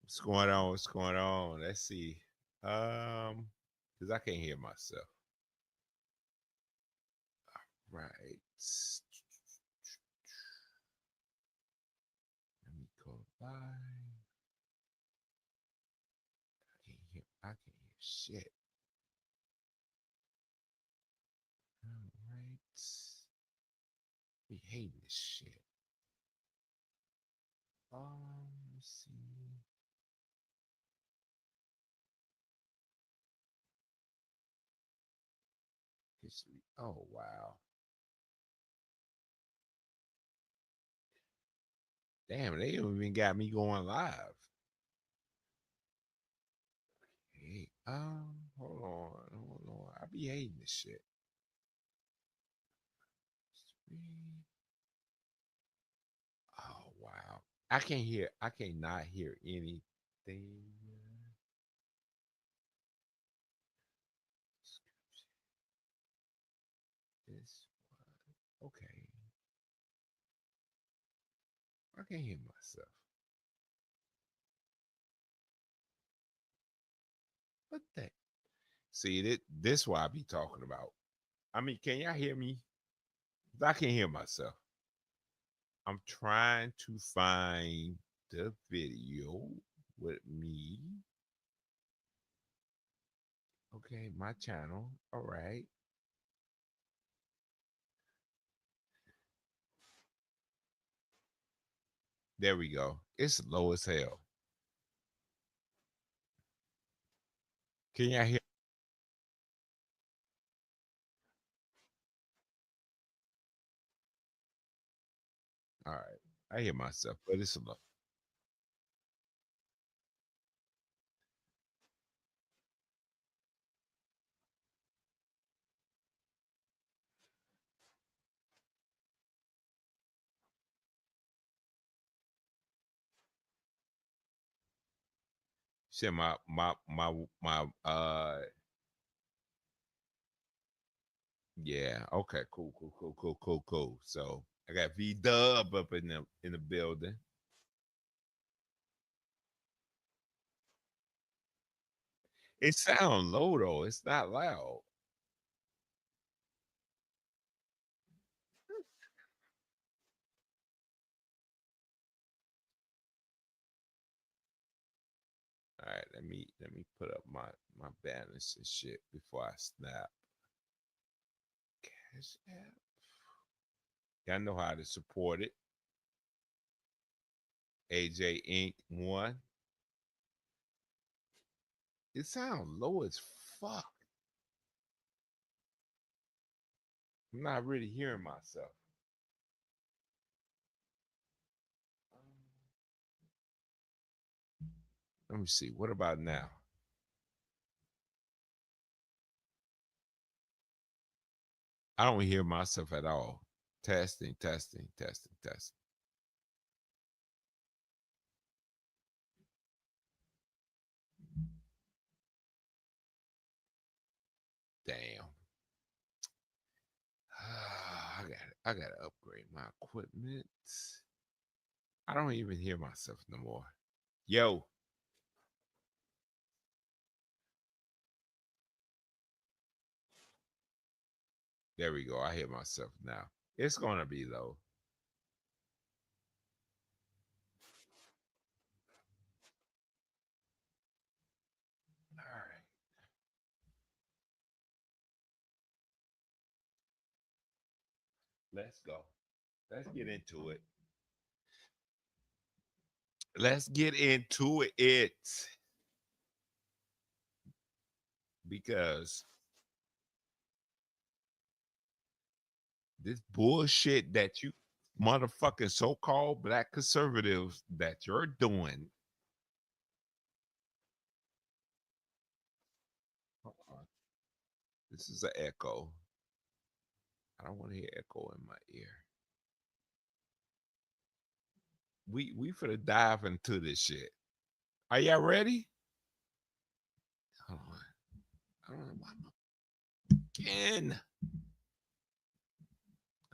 What's going on? What's going on? Let's see. Because I can't hear myself. Right. Let me go by. I can't hear shit. All right. We hate this shit. Let's see. History. Oh wow. Damn, they even got me going live. Hey, hold on. I be hating this shit. Oh wow. I can't hear. I cannot hear anything. This one. Okay. I can't hear myself. What the? See this why I be talking about. I mean, can y'all hear me? I can't hear myself. I'm trying to find the video with me. Okay, my channel. All right. There we go. It's low as hell. Can y'all hear? All right. I hear myself, but it's low. Shit, my yeah, okay, cool. So I got V Dub up in the building. It sounds low though. It's not loud. All right, let me put up my balance and shit before I snap. Cash app. Y'all know how to support it. AJ Inc. One. It sounds low as fuck. I'm not really hearing myself. Let me see. What about now? I don't hear myself at all. Testing. Damn. I gotta upgrade my equipment. I don't even hear myself no more. Yo, there we go. I hear myself now. It's gonna be low. All right, let's go. Let's get into it. Let's get into it because this bullshit that you motherfucking so-called black conservatives that you're doing. This is an echo. I don't want to hear echo in my ear. We finna dive into this shit. Are y'all ready? Hold on. I don't know why I'm again.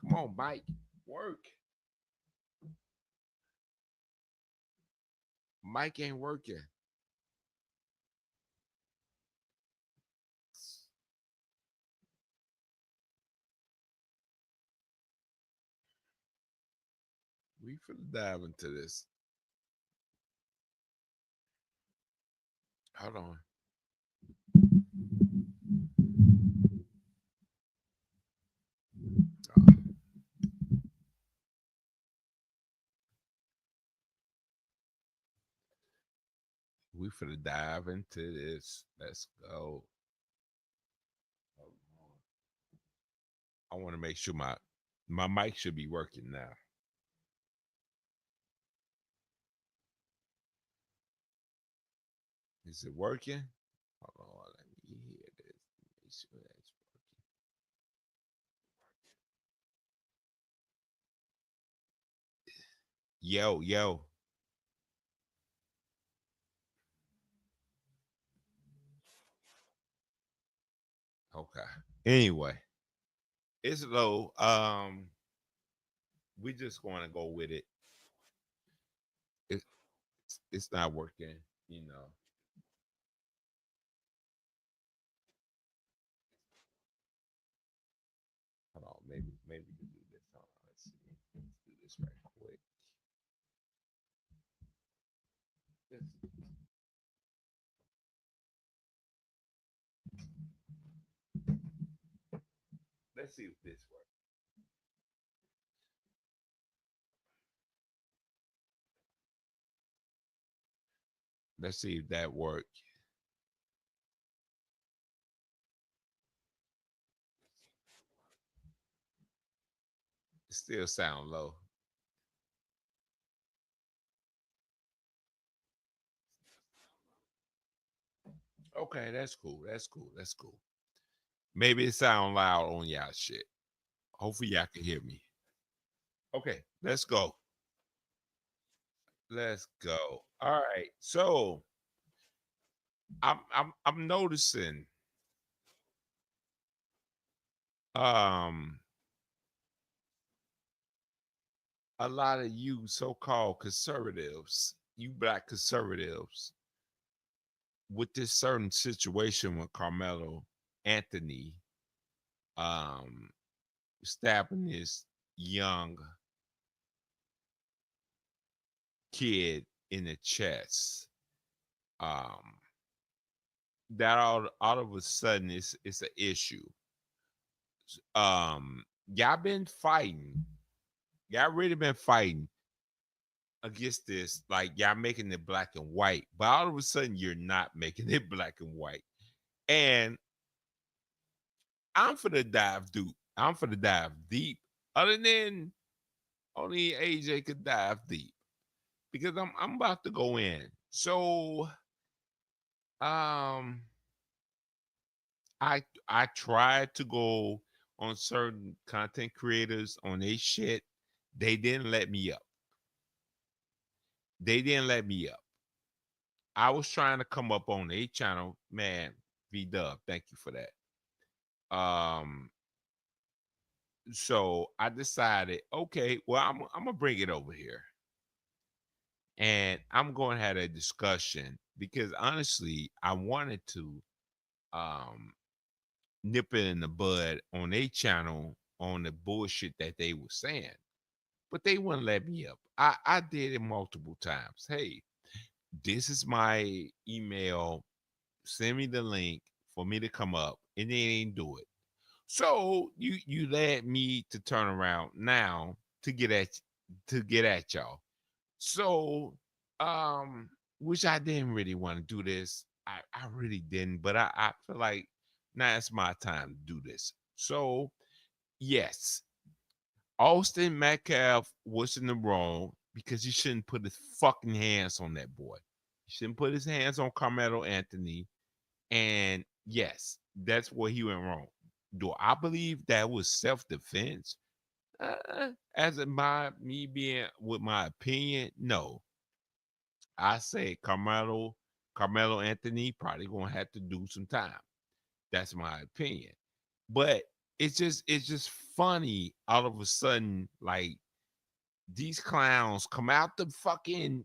Come on, Mike. Work. mic ain't working. We finna dive into this. Hold on. We finna dive into this. Let's go. I want to make sure my mic should be working now. Is it working? Hold on, let me hear this. Make sure that's working. Yo, yo. Okay. Anyway, it's low. We just going to go with it. It's it's not working. You know. Hold on. Maybe we can do this. Hold on. Let's see. Let's do this right quick. Let's, let's see if this works. Let's see if that worked. It still sound low. Okay, that's cool. That's cool. That's cool. Maybe it sound loud on y'all shit. Hopefully y'all can hear me. Okay, let's go. Let's go. All right. So I'm noticing um a lot of you so-called conservatives, you black conservatives, with this certain situation with Carmelo Anthony um stabbing this young kid in the chest. Um that all of a sudden it's an issue. Y'all been fighting. Y'all really been fighting against this, like y'all making it black and white, but all of a sudden you're not making it black and white. And I'm for the dive deep. I'm for the dive deep. Other than only AJ could dive deep. Because I'm about to go in. So um I tried to go on certain content creators on their shit. They didn't let me up. They didn't let me up. I was trying to come up on a channel, man. V Dub, thank you for that. Um, so I decided, okay, well, I'm gonna bring it over here, and I'm going to have a discussion because honestly, I wanted to um nip it in the bud on a channel on the bullshit that they were saying, but they wouldn't let me up. I did it multiple times. Hey, this is my email. Send me the link for me to come up, and they didn't do it. So you led me to turn around now to get at y'all. So which I didn't really want to do this. I really didn't, but I feel like now it's my time to do this. So yes, Austin Metcalf was in the wrong because he shouldn't put his fucking hands on that boy. He shouldn't put his hands on Carmelo Anthony. And yes, that's where he went wrong. Do I believe that was self defense? As in my me being with my opinion, no. I say Carmelo Anthony probably gonna have to do some time. That's my opinion. But it's just funny all of a sudden, like these clowns come out the fucking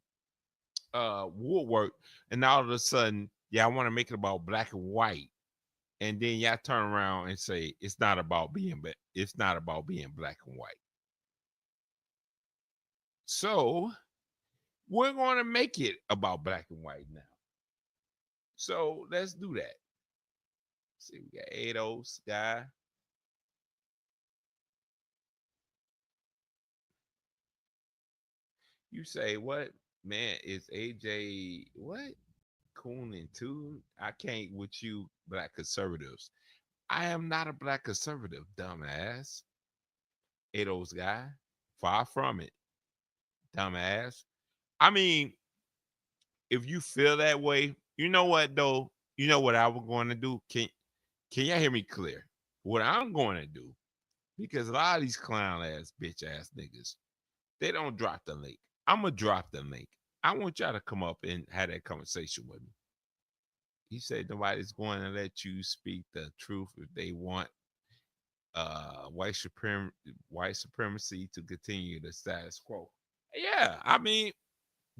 woodwork, and all of a sudden, yeah, I want to make it about black and white, and then y'all turn around and say it's not about being, but it's not about being black and white. So we're going to make it about black and white now. So let's do that. See, we got Ados guy. You say what? Man, is AJ what? Cooning too? I can't with you black conservatives. I am not a black conservative, dumbass. Ados guy. Far from it, dumbass. I mean, if you feel that way, you know what though? You know what I was going to do? Can y'all hear me clear? What I'm going to do, because a lot of these clown ass bitch ass niggas, they don't drop the link. I'm gonna drop the link. I want y'all to come up and have that conversation with me. He said nobody's going to let you speak the truth if they want white supremacy to continue the status quo. Yeah, I mean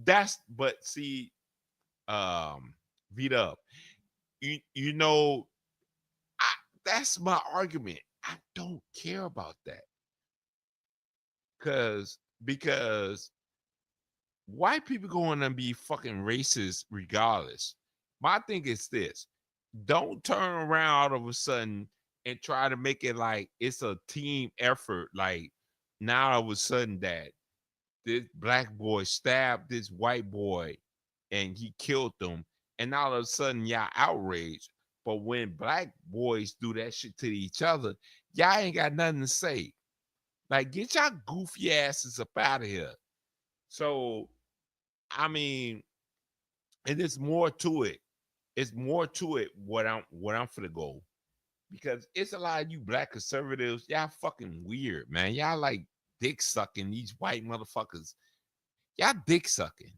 that's but see, beat up. You know, I, that's my argument. I don't care about that because white people going to be fucking racist regardless. My thing is this: don't turn around all of a sudden and try to make it like it's a team effort. Like now all of a sudden that this black boy stabbed this white boy and he killed them, and all of a sudden y'all outraged. But when black boys do that shit to each other, y'all ain't got nothing to say. Like, get y'all goofy asses up out of here. So, I mean, and there's more to it. It's more to it what I'm for the goal. Because it's a lot of you black conservatives, y'all fucking weird, man. Y'all like dick sucking these white motherfuckers. Y'all dick sucking.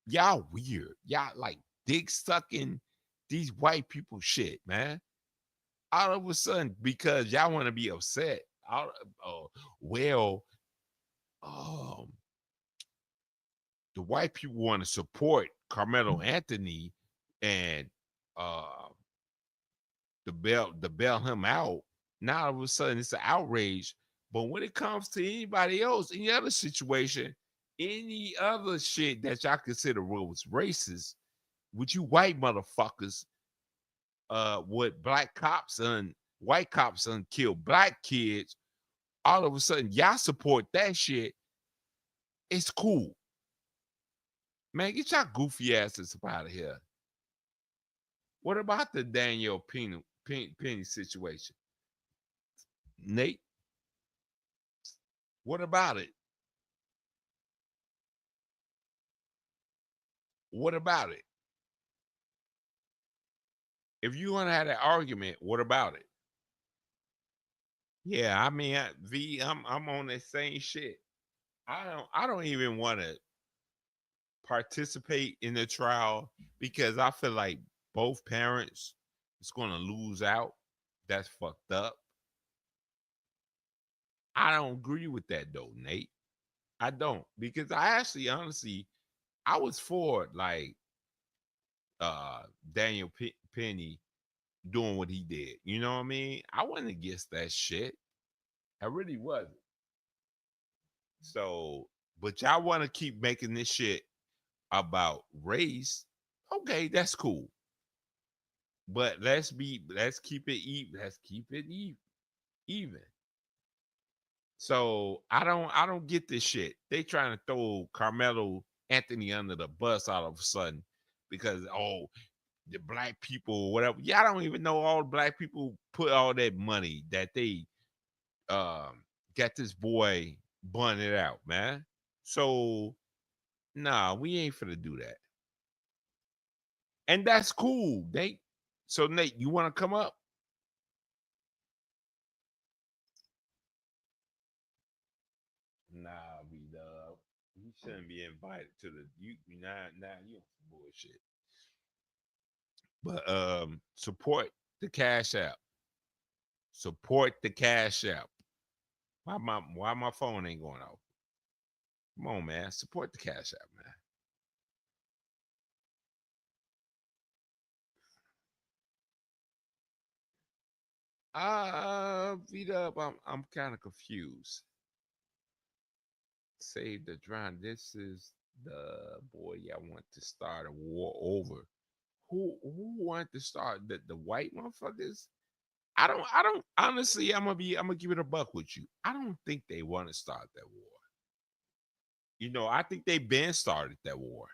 Y'all weird. Y'all like dick sucking these white people shit, man. All of a sudden, because y'all want to be upset. Uh, well, um, the white people want to support Carmelo Anthony and uh to bail him out. Now all of a sudden it's an outrage. But when it comes to anybody else, any other situation, any other shit that y'all consider was racist, with you white motherfuckers, with black cops and white cops and kill black kids, all of a sudden y'all support that shit. It's cool. Man, get y'all goofy asses up out of here. What about the Daniel Penny situation? Nate, what about it? What about it? If you want to have that argument, what about it? Yeah, I mean, I'm on that same shit. I don't even want to participate in the trial because I feel like both parents is going to lose out. That's fucked up. I don't agree with that though, Nate. I don't, because I actually honestly I was for like uh Daniel Penny doing what he did. You know what I mean? I wasn't against that shit. I really wasn't. So, but y'all want to keep making this shit about race. Okay, that's cool. But let's keep it even. Let's keep it even. So I don't get this shit. They trying to throw Carmelo Anthony under the bus all of a sudden because the black people or whatever. Y'all don't even know all the black people put all that money that they got this boy bunted out, man. So nah, we ain't finna do that. And that's cool, Nate. So Nate, you wanna come up? Nah, we dub. You shouldn't be invited to the now you bullshit. But support the Cash App. Support the Cash App. Why my phone ain't going off? Come on, man. Support the Cash App, man. Beat up. I'm kind of confused. Save the drown. This is the boy I want to start a war over. Who want to start the white motherfuckers? I don't honestly I'm gonna give it a buck with you. I don't think they want to start that war. I think they been started that war.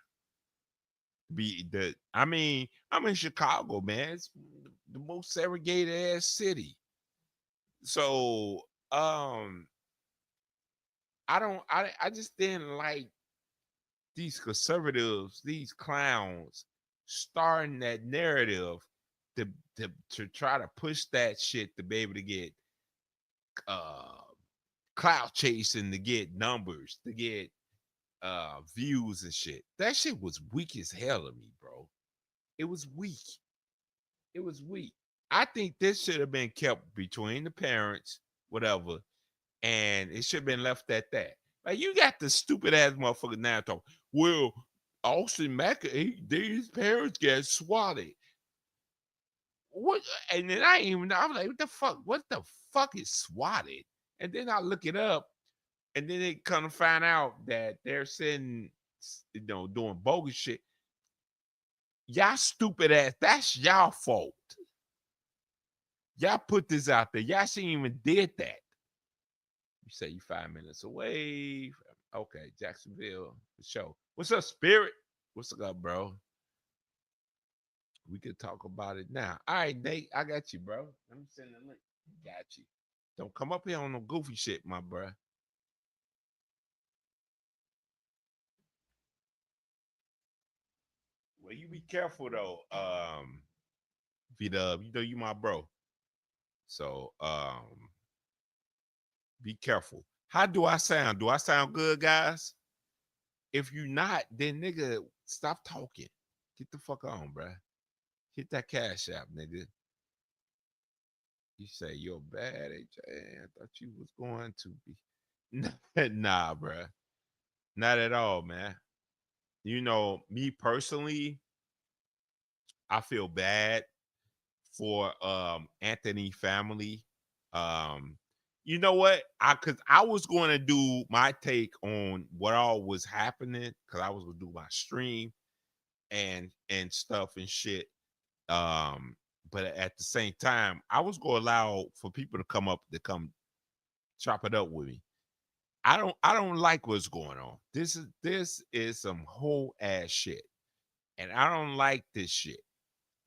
I'm in Chicago, man. It's the most segregated ass city. So I just didn't like these conservatives, these clowns, starting that narrative to to try to push that shit to be able to get uh clout chasing, to get numbers, to get views and shit. That shit was weak as hell to me, bro. It was weak. It was weak. I think this should have been kept between the parents, whatever, and it should have been left at that. Like, you got the stupid ass motherfucker now talking, well, Austin Macker, these parents get swatted. What? And then I was like, what the fuck? What the fuck is swatted? And then I look it up, and then they kind of find out that they're sitting, doing bogus shit. Y'all stupid ass. That's y'all fault. Y'all put this out there. Y'all shouldn't even did that. You say you 5 minutes away. Okay, Jacksonville, the show. What's up, Spirit? What's up, bro? We could talk about it now. All right, Nate, I got you, bro. Let me send the link. Got you. Don't come up here on no goofy shit, my bro. Well, you be careful though, V-Dub. You my bro. So be careful. How do I sound? Do I sound good, guys? If you not, then nigga, stop talking. Get the fuck on, bruh. Hit that cash app, nigga. You say you're bad, AJ. I thought you was going to be. Nah, bruh. Not at all, man. Me personally, I feel bad for Anthony family. Um, you know what? I was going to do my take on what all was happening, because I was gonna do my stream and stuff and shit. Um, but at the same time, I was gonna allow for people to come chop it up with me. I don't like what's going on. This is some whole ass shit. And I don't like this shit.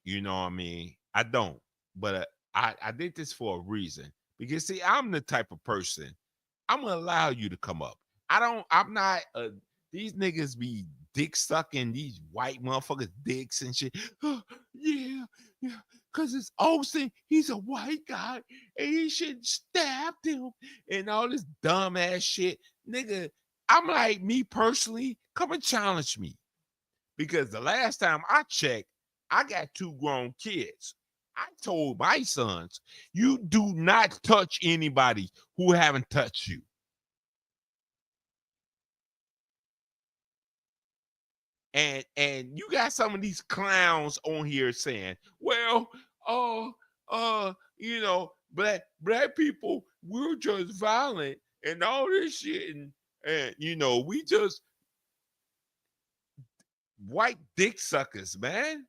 You know what I mean? I don't. But I did this for a reason. Because see, I'm the type of person, I'm gonna allow you to come up. I'm not these niggas be dick sucking these white motherfuckers dicks and shit. Oh, yeah, yeah. Cause it's Olsen, he's a white guy, and he should stab him and all this dumb ass shit. Nigga, I'm like, me personally, come and challenge me. Because the last time I checked, I got two grown kids. I told my sons, you do not touch anybody who haven't touched you. And you got some of these clowns on here saying, well, black people, we're just violent and all this shit, and we just white dick suckers, man.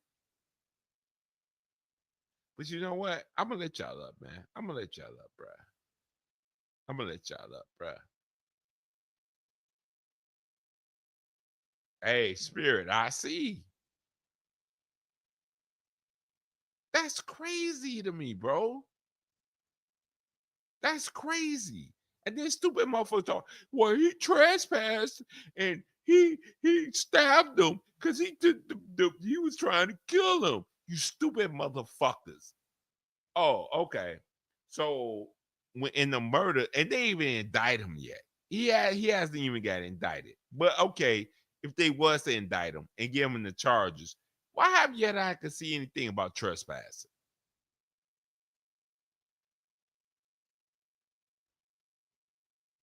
But you know what? I'm gonna let y'all up, man. I'm gonna let y'all up, bruh. I'm gonna let y'all up, bruh. Hey, Spirit, I see. That's crazy to me, bro. That's crazy. And then stupid motherfuckers talk, well, he trespassed and he stabbed him because he was trying to kill him. You stupid motherfuckers. Oh, okay. So when in the murder, and they even indict him yet. He hasn't even got indicted. But okay, if they was to indict him and give him the charges, why have yet I could see anything about trespassing?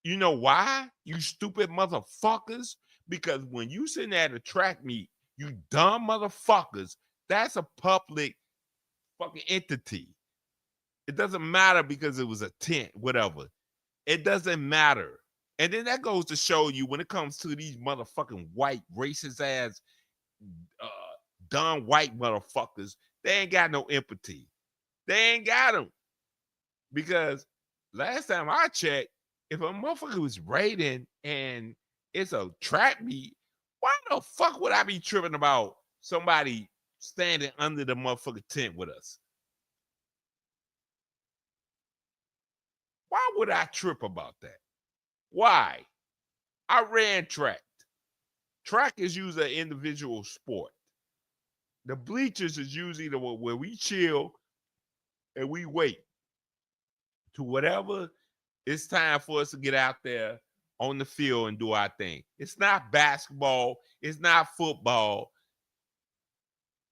You know why? You stupid motherfuckers. Because when you sitting at a track meet, you dumb motherfuckers, that's a public fucking entity. It doesn't matter because it was a tent, whatever. It doesn't matter. And then that goes to show you when it comes to these motherfucking white racist ass uh dumb white motherfuckers, they ain't got no empathy. They ain't got them. Because last time I checked, if a motherfucker was raiding and it's a trap meet, why the fuck would I be tripping about somebody standing under the motherfucking tent with us? Why would I trip about that? Why? I ran track. Track is usually an individual sport. The bleachers is usually the where we chill and we wait to whatever it's time for us to get out there on the field and do our thing. It's not basketball. It's not football.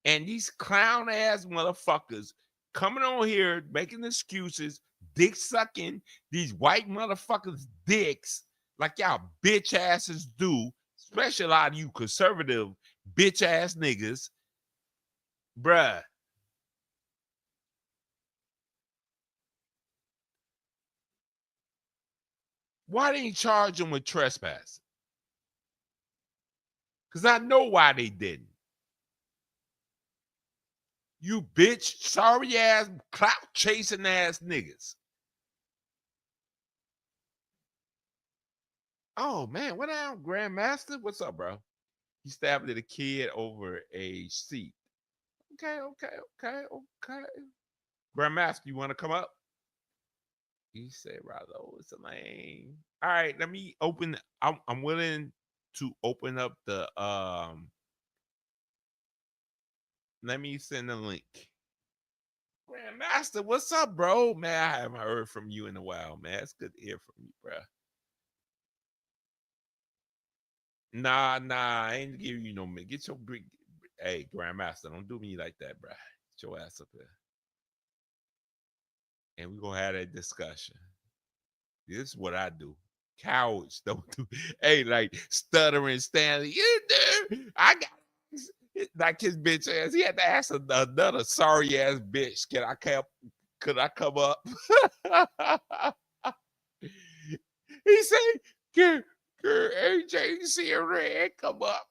And these clown ass motherfuckers coming on here making excuses, dick sucking these white motherfuckers' dicks like y'all bitch asses do, especially a lot of you conservative bitch ass niggas. Bruh. Why didn't you charge them with trespass? Because I know why they didn't. You bitch, sorry ass, clout chasing ass niggas. Oh man, what down, Grandmaster? What's up, bro? He stabbed at a kid over a seat. Okay. Grandmaster, you want to come up? He said, Rollo, it's a lane. All right, let me open. I'm willing to open up the let me send a link. Grandmaster, what's up, bro? Man, I haven't heard from you in a while, man. It's good to hear from you, bro. Nah, I ain't giving you no man. Get your big. Hey, Grandmaster, don't do me like that, bro. Get your ass up there. And we gonna have that discussion. This is what I do. Cowards don't do. Hey, like stuttering Stanley. You do. I got like his bitch ass. He had to ask another sorry ass bitch. Could I come up? He said, "Can AJC Red come up?"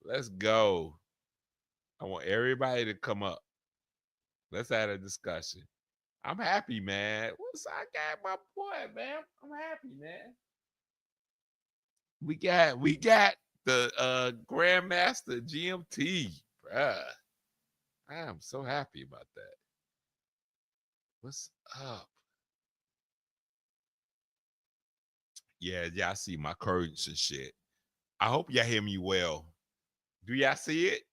Let's go. I want everybody to come up. Let's have a discussion. I'm happy, man. I got my boy, man. I'm happy, man. We got the Grandmaster GMT, bruh. I am so happy about that. What's up? Yeah, y'all see my curtains and shit. I hope y'all hear me well. Do y'all see it?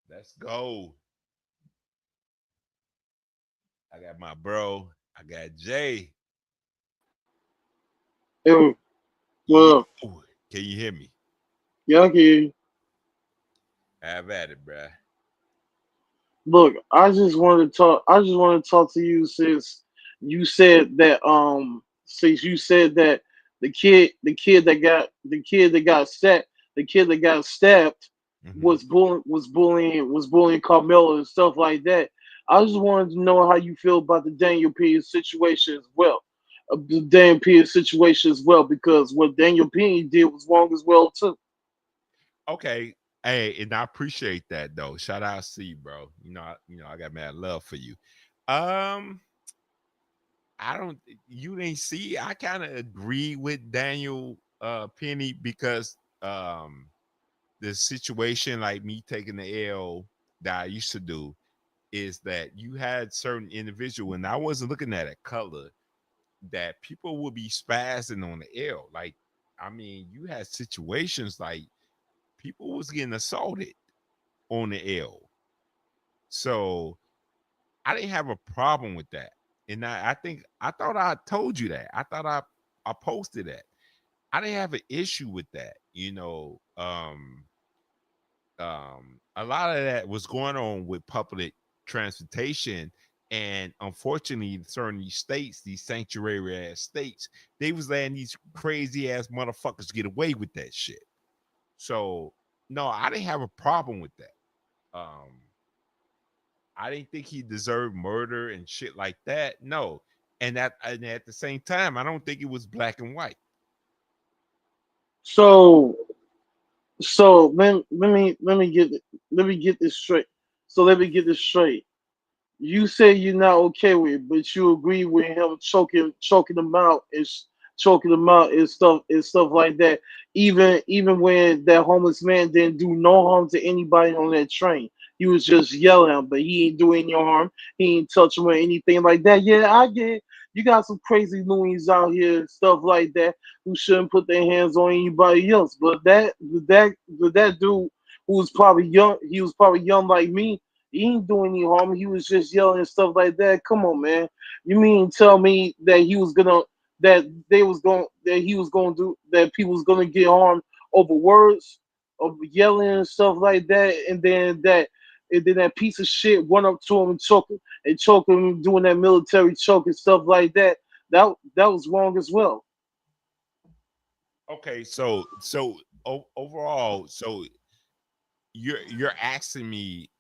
Let's go. I got my bro. I got Jay. Yo, Yo, well, can you hear me? yeah, I can. Have at it, bruh. Look, I just wanted to talk. I just want to talk to you since you said that. Since you said that the kid that got stabbed, the kid that got stabbed Mm-hmm. was bullying Carmelo and stuff like that. I just wanted to know how you feel about the Daniel Pierce situation as well. The Daniel Pierce situation as well, because what Daniel Pierce did was wrong as well too. Okay. Hey, and I appreciate that though. Shout out C, bro. I got mad love for you. Um, I don't you didn't see I kind of agree with Daniel Penny because the situation like me taking the L that I used to do is that you had certain individual and I wasn't looking at a color that people would be spazzing on the L. Like, I mean, you had situations like people was getting assaulted on the L. So I didn't have a problem with that. And I think I thought I told you that. I thought I posted that. I didn't have an issue with that. A lot of that was going on with public transportation. And unfortunately, in certain states, these sanctuary ass states, they was letting these crazy ass motherfuckers get away with that shit. So no, I didn't have a problem with that. I didn't think he deserved murder and shit like that. No, and at the same time, I don't think it was black and white. So let me get this straight. So let me get this straight. You say you're not okay with it, but you agree with him choking them out choking them out and stuff like that. Even when that homeless man didn't do no harm to anybody on that train, he was just yelling at him, but he ain't doing any harm. He ain't touch him or anything like that. Yeah, I get it. You got some crazy loonies out here, and stuff like that, who shouldn't put their hands on anybody else. But that dude who was probably young, he was probably young like me. He ain't doing any harm. He was just yelling and stuff like that. Come on, man. You mean tell me that he was gonna do that? People was gonna get harmed over words, of yelling and stuff like that, and then that piece of shit went up to him and choke him, doing that military choke and stuff like that. That was wrong as well. Okay, overall, so you're asking me,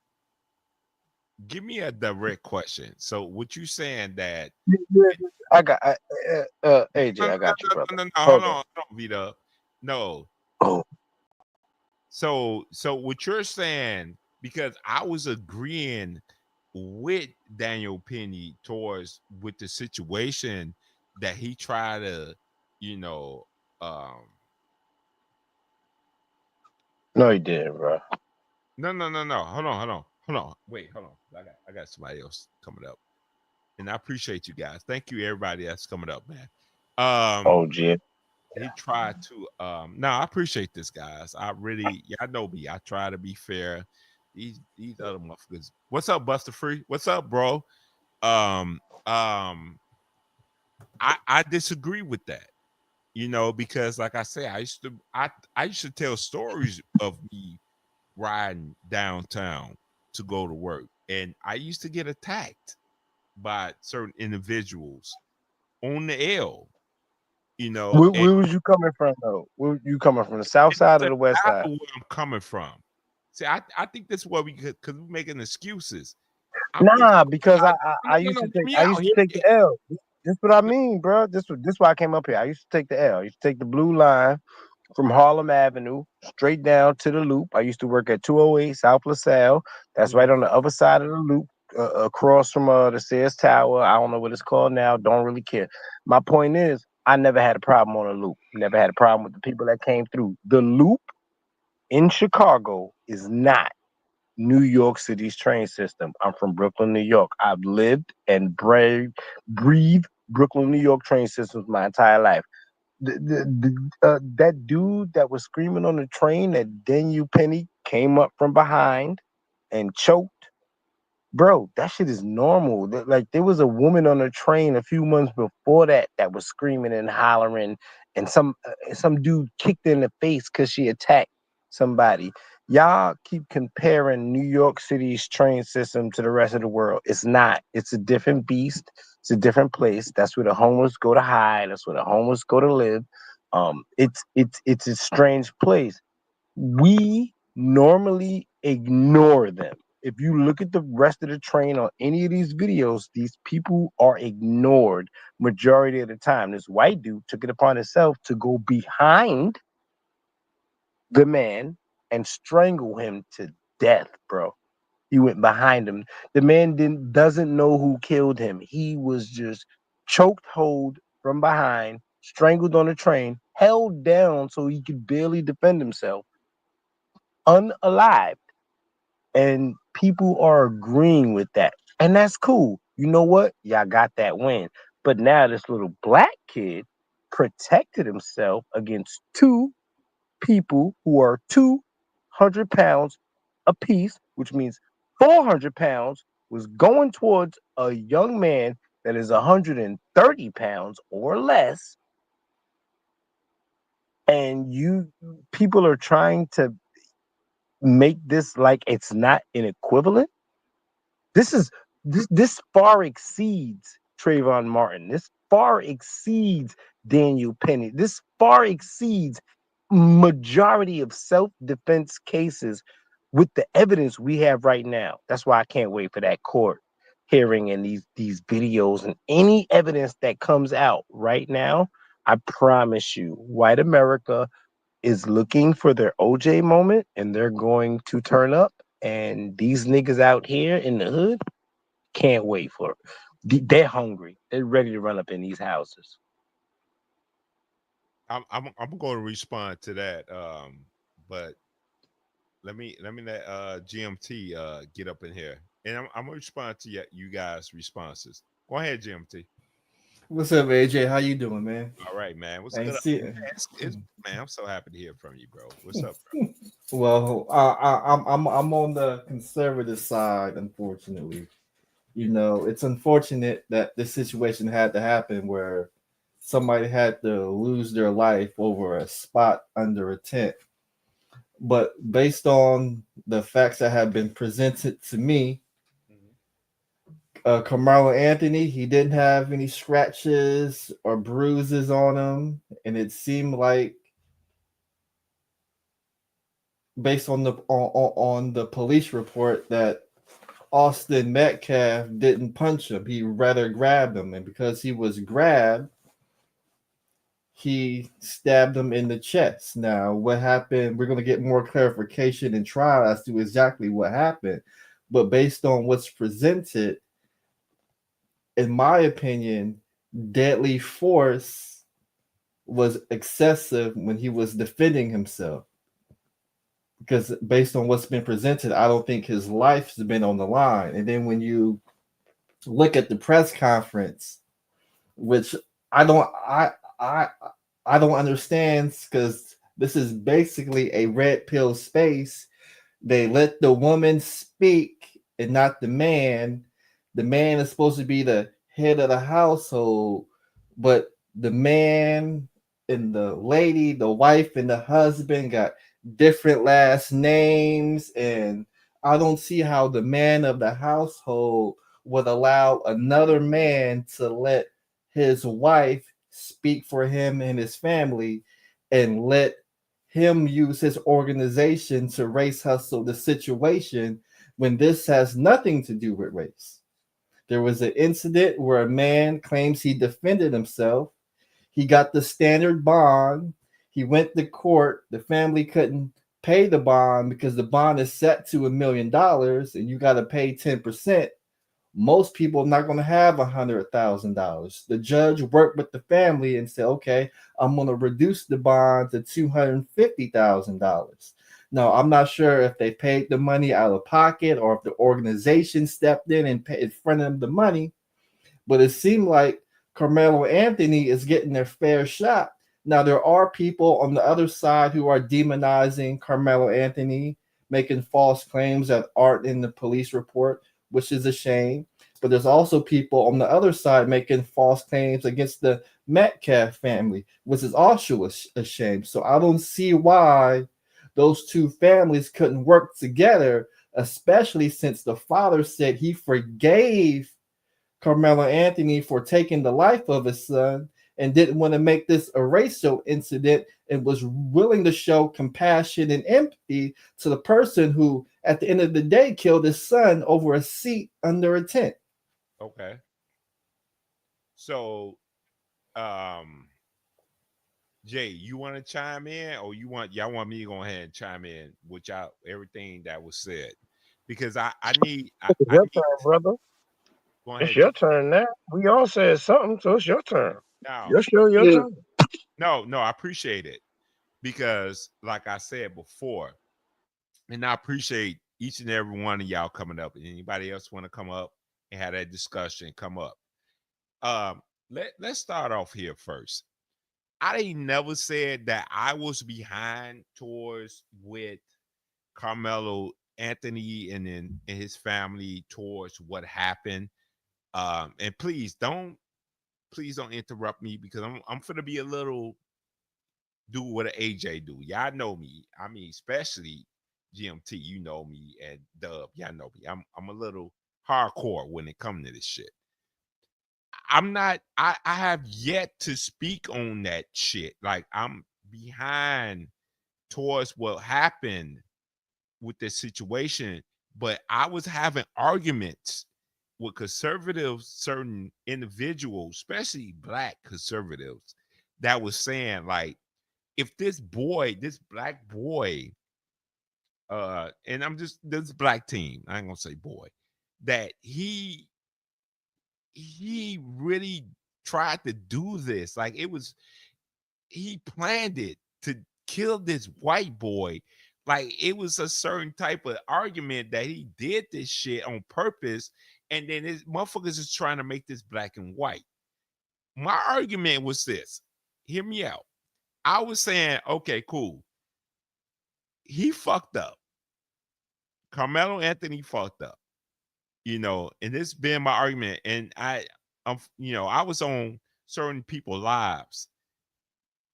give me a direct question. So what you saying that Yeah, I got AJ. no I got you, brother. hold Hold on. on, don't beat up. No. Oh, So what you're saying, because I was agreeing with Daniel Penny towards with the situation that he tried to, you know, um no, he didn't, bro. no. Hold on. Wait, hold on. I got somebody else coming up. And I appreciate you guys. Thank you everybody that's coming up, man. Um Oh, Jim. he tried to no, I appreciate this guys. I really, y'all know me. I try to be fair. These other motherfuckers. What's up, Buster Free? What's up, bro? Um um I disagree with that, because like I say, I used to tell stories of me riding downtown to go to work, and I used to get attacked by certain individuals on the L, and Where was you coming from, though? Where you coming from? The south it side or doesn't the west side? matter where I'm coming from. See, I think that's what we could, because we're making excuses. I'm just Nah, because I, I no, used no, to hear take me I out. used Hear to take me. the L. This what I mean, bro. This why I came up here. I used to take the L. I used to take the blue line from Harlem Avenue straight down to the Loop. I used to work at 208 South LaSalle. That's right Mhm. on the other side of the Loop, across from the Sears Tower. I don't know what it's called now. Don't really care. My point is, I never had a problem on the Loop. Never had a problem with the people that came through. The Loop in Chicago is not New York City's train system. I'm from Brooklyn, New York. I've lived and breathed Brooklyn, New York train systems my entire life. That dude that was screaming on the train, that Daniel Penny came up from behind and choked. Bro, that shit is normal. Like, there was a woman on a train a few months before that was screaming and hollering, and some dude kicked her in the face because she attacked somebody. Y'all keep comparing New York City's train system to the rest of the world. It's not. It's a different beast. It's a different place. That's where the homeless go to hide. That's where the homeless go to live. It's a strange place. We normally ignore them. If you look at the rest of the train on any of these videos, these people are ignored majority of the time. This white dude took it upon himself to go behind the man and strangle him to death, bro. He went behind him. The man doesn't know who killed him. He was just choked hold from behind, strangled on the train, held down so he could barely defend himself, unalive. And people are agreeing with that. And that's cool. You know what? Y'all got that win. But now this little black kid protected himself against two people who are 200 pounds apiece, which means 400 pounds was going towards a young man that is 130 pounds or less. And you people are trying to make this like it's not an equivalent. This far exceeds Trayvon Martin. This far exceeds Daniel Penny. This far exceeds majority of self-defense cases with the evidence we have right now. That's why I can't wait for that court hearing and these videos and any evidence that comes out right now. I promise you, white America is looking for their OJ moment and they're going to turn up. And these niggas out here in the hood can't wait for it. They're hungry. They're ready to run up in these houses. I'm going to respond to that. But let GMT get up in here, and I'm gonna respond to you guys' responses. Go ahead, GMT. What's up, AJ? How you doing, man? All right, man. What's I ain't good? see. It's man. I'm so happy to hear from you, bro. What's up, bro? Well, I'm on the conservative side, unfortunately. It's unfortunate that this situation had to happen where somebody had to lose their life over a spot under a tent. But based on the facts that have been presented to me, Carmelo Anthony, he didn't have any scratches or bruises on him, and it seemed like, based on the police report, that Austin Metcalf didn't punch him. He rather grabbed him, and because he was grabbed, he stabbed him in the chest. Now, what happened? We're going to get more clarification in trial as to exactly what happened. But based on what's presented, in my opinion, deadly force was excessive when he was defending himself. Because based on what's been presented, I don't think his life's been on the line. And then when you look at the press conference, which I don't I I don't understand, because this is basically a red pill space. They let the woman speak and not the man. The man is supposed to be the head of the household, but the man and the lady, the wife and the husband, got different last names. And I don't see how the man of the household would allow another man to let his wife speak for him and his family, and let him use his organization to race hustle the situation, when this has nothing to do with race. There was an incident where a man claims he defended himself. He got the standard bond. He went to court. The family couldn't pay the bond because the bond is set to $1 million and you got to pay 10%. Most people are not going to have $100,000. The judge worked with the family and said, okay, I'm going to reduce the bond to $250,000. Now, I'm not sure if they paid the money out of pocket or if the organization stepped in and paid front of them the money, but it seemed like Carmelo Anthony is getting their fair shot. Now, there are people on the other side who are demonizing Carmelo Anthony, making false claims that aren't in the police report, which is a shame. But there's also people on the other side making false claims against the Metcalf family, which is also a shame. So I don't see why those two families couldn't work together, especially since the father said he forgave Carmelo Anthony for taking the life of his son and didn't want to make this a racial incident, and was willing to show compassion and empathy to the person who, at the end of the day, killed his son over a seat under a tent. Okay. So, um, Jay, you want to chime in, or y'all want me to go ahead and chime in with y'all everything that was said? Because It's I your need. turn, brother. Go It's ahead, your Jay. turn now. We all said something, so it's your turn. Now, Your show, your Yeah, turn. no, I appreciate it, because, like I said before, and I appreciate each and every one of y'all coming up. And anybody else want to come up and have that discussion, come up. Um, let's start off here first. I ain't never said that I was behind towards with Carmelo Anthony and his family towards what happened. And please don't interrupt me, because I'm gonna be a little do what an AJ do. Y'all know me. I mean, especially GMT, you know me, and Dub, y'all know me. I'm a little hardcore when it comes to this shit. I'm not. I have yet to speak on that shit. Like, I'm behind towards what happened with this situation, but I was having arguments with conservatives, certain individuals, especially black conservatives, that was saying like, if this boy, this black boy, and I'm just this black team, I ain't gonna say boy, that he really tried to do this. Like it was he planned it to kill this white boy. Like it was a certain type of argument that he did this shit on purpose, and then his motherfuckers is trying to make this black and white. My argument was this. Hear me out. I was saying, okay, cool. He fucked up. Carmelo Anthony fucked up. And this been my argument. And I was on certain people's lives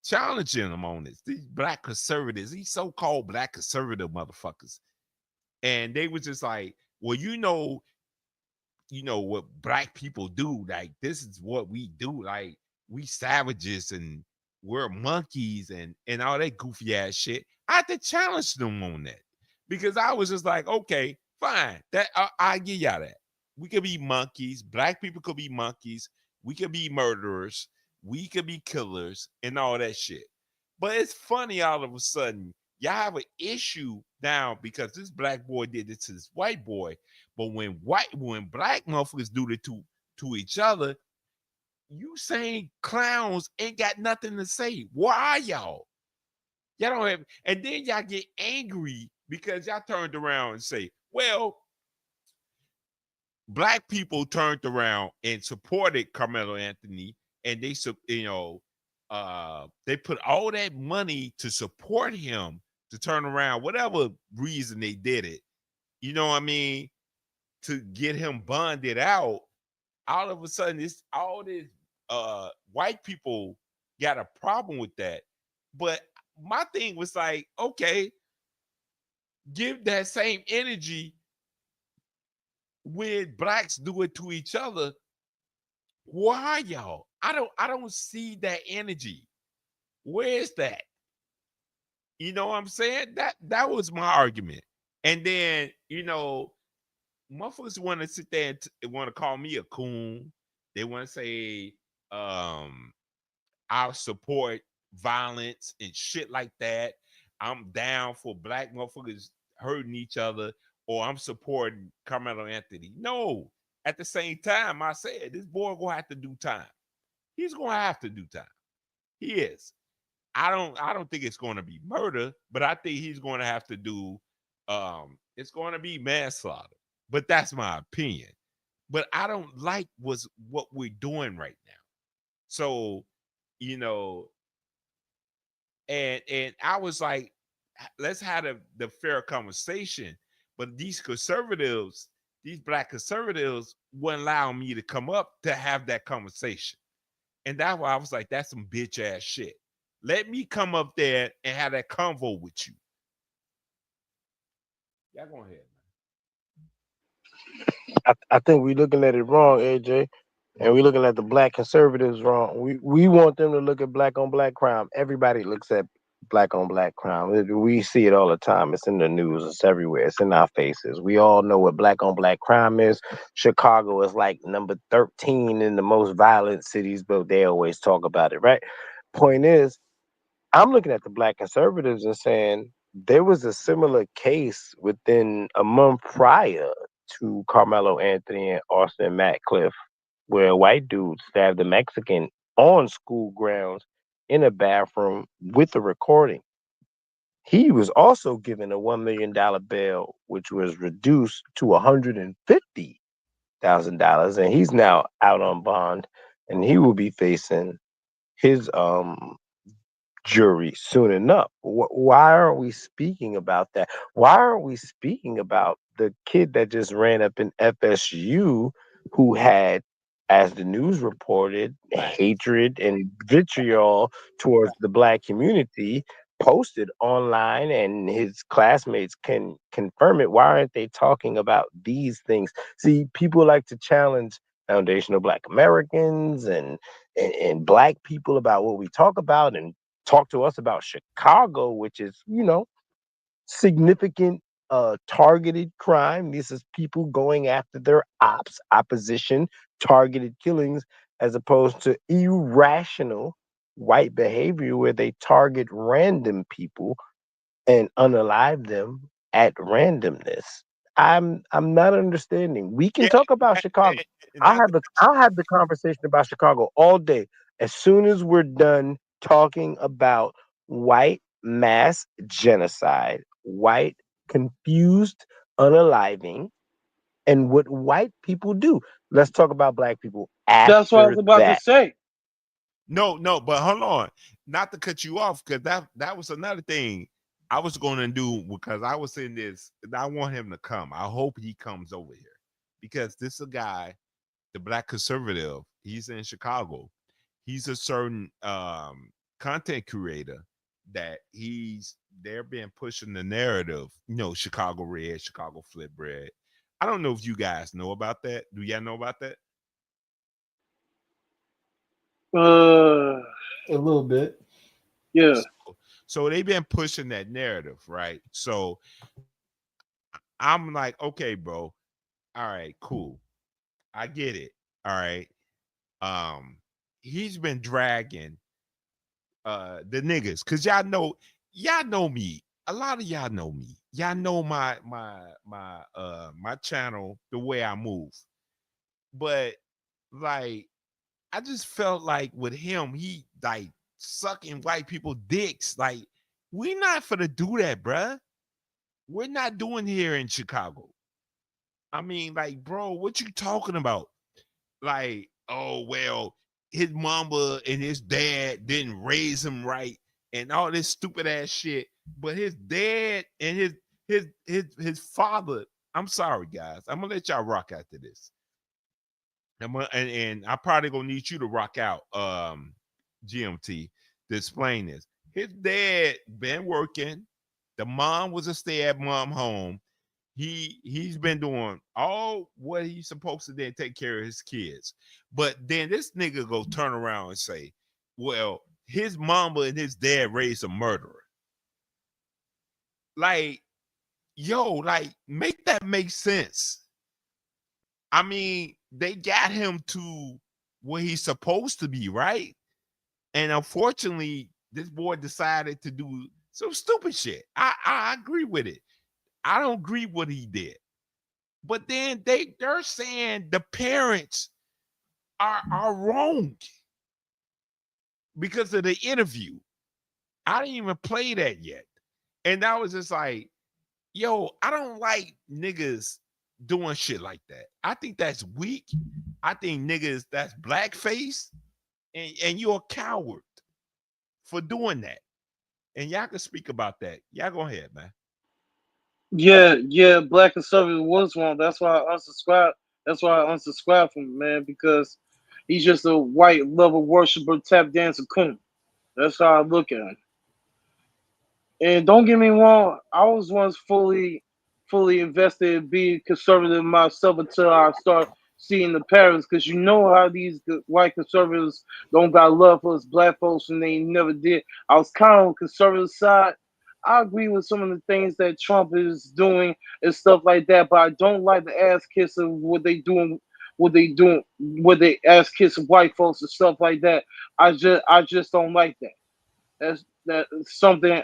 challenging them on this. These black conservatives, these so-called black conservative motherfuckers. And they was just like, well, what black people do. Like, this is what we do. Like, we savages and we're monkeys and all that goofy ass shit. I had to challenge them on that because I was just like, okay, fine. That I give y'all that. We could be monkeys. Black people could be monkeys. We could be murderers. We could be killers and all that shit. But it's funny all of a sudden y'all have an issue now because this black boy did this to this white boy. But when black motherfuckers do it to each other, you saying clowns ain't got nothing to say. Why y'all? Y'all don't have, and then y'all get angry because y'all turned around and say, well, black people turned around and supported Carmelo Anthony, and they put all that money to support him to turn around, whatever reason they did it. You know what I mean? To get him bonded out. All of a sudden, it's all this white people got a problem with that. But my thing was like, okay, give that same energy when blacks do it to each other. Why y'all? I don't see that energy. Where is that? You know what I'm saying? That was my argument. And then, motherfuckers want to sit there and want to call me a coon. They want to say, I support violence and shit like that. I'm down for black motherfuckers hurting each other, or I'm supporting Carmelo Anthony. No. At the same time, I said this boy gonna have to do time. He's gonna have to do time. He is. I don't think it's gonna be murder, but I think he's gonna have to do it's gonna be manslaughter. But that's my opinion. But I don't like what we're doing right now. So, you know, and I was like, let's have the fair conversation. But these conservatives, these black conservatives, wouldn't allow me to come up to have that conversation. And that's why I was like, that's some bitch ass shit. Let me come up there and have that convo with you. Y'all go ahead, I think we're looking at it wrong, AJ, and we're looking at the black conservatives wrong. We want them to look at black on black crime. Everybody looks at black on black crime. We see it all the time. It's in the news. It's everywhere. It's in our faces. We all know what black on black crime is. Chicago is like number 13 in the most violent cities, but they always talk about it, right? Point is, I'm looking at the black conservatives and saying there was a similar case within a month prior to Carmelo Anthony and Austin Matcliffe, where a white dude stabbed a Mexican on school grounds in a bathroom with a recording. He was also given a $1 million bail, which was reduced to $150,000, and he's now out on bond, and he will be facing his jury soon enough. Why aren't we speaking about that? Why aren't we speaking about the kid that just ran up in FSU who had, as the news reported, hatred and vitriol towards the black community posted online, and his classmates can confirm it? Why aren't they talking about these things? See, people like to challenge foundational black Americans and black people about what we talk about and talk to us about Chicago, which is, significant targeted crime. This is people going after their opposition, targeted killings, as opposed to irrational white behavior where they target random people and unalive them at randomness. I'm not understanding. We can Yeah, talk about Chicago. not to I'll have the conversation about Chicago all day. As soon as we're done talking about white mass genocide, white confused unaliving, and what white people do. Let's talk about black people That's what I after was about to that. say. no, but hold on, not to cut you off because that was another thing I was going to do because I was in this. And I want him to come. I hope he comes over here because this is a guy, the black conservative. He's in Chicago. He's a certain content creator that they're been pushing the narrative. Chicago red, Chicago flip bread. I don't know if you guys know about that. Do y'all know about that? Uh, A little bit. yeah. So they've been pushing that narrative, right? So I'm like, okay, bro. All right, cool. I get it. All right. Um, he's been dragging the niggas because y'all know me. A lot of y'all know me. Y'all know my channel, the way I move. But like I just felt like with him, he like sucking white people dicks. Like, we not for to do that, bruh. We're not doing here in Chicago. I mean, like, bro, what you talking about? Like, oh well, his mama and his dad didn't raise him right, and all this stupid ass shit. But his dad and his father. I'm sorry, guys. I'm gonna let y'all rock after this. And I probably gonna need you to rock out, GMT, to explain this. His dad been working. The mom was a stay-at-mom home. He's been doing all what he's supposed to then take care of his kids. But then this nigga go turn around and say, well, his mama and his dad raised a murderer. Like, yo, like, make that make sense. I mean, they got him to where he's supposed to be, right? And unfortunately, this boy decided to do some stupid shit. I agree with it. I don't agree what he did. But then they're saying the parents are wrong because of the interview. I didn't even play that yet. And that was just like, yo, I don't like niggas doing shit like that. I think that's weak. I think niggas that's blackface, and you're a coward for doing that. And y'all can speak about that. Y'all go ahead, man. Yeah, yeah, Black Conservative was wrong. That's why I unsubscribed. That's why I unsubscribed from him, man, because he's just a white lover worshiper tap dancer coon. That's how I look at him. And don't get me wrong, I was once fully invested in being conservative myself until I start seeing the patterns. Because you know how these white conservatives don't got love for us black folks, and they never did. I was kind of on the conservative side. I agree with some of the things that Trump is doing and stuff like that, but I don't like the ass kiss of what they ass kiss of white folks and stuff like that. I just don't like that. That's something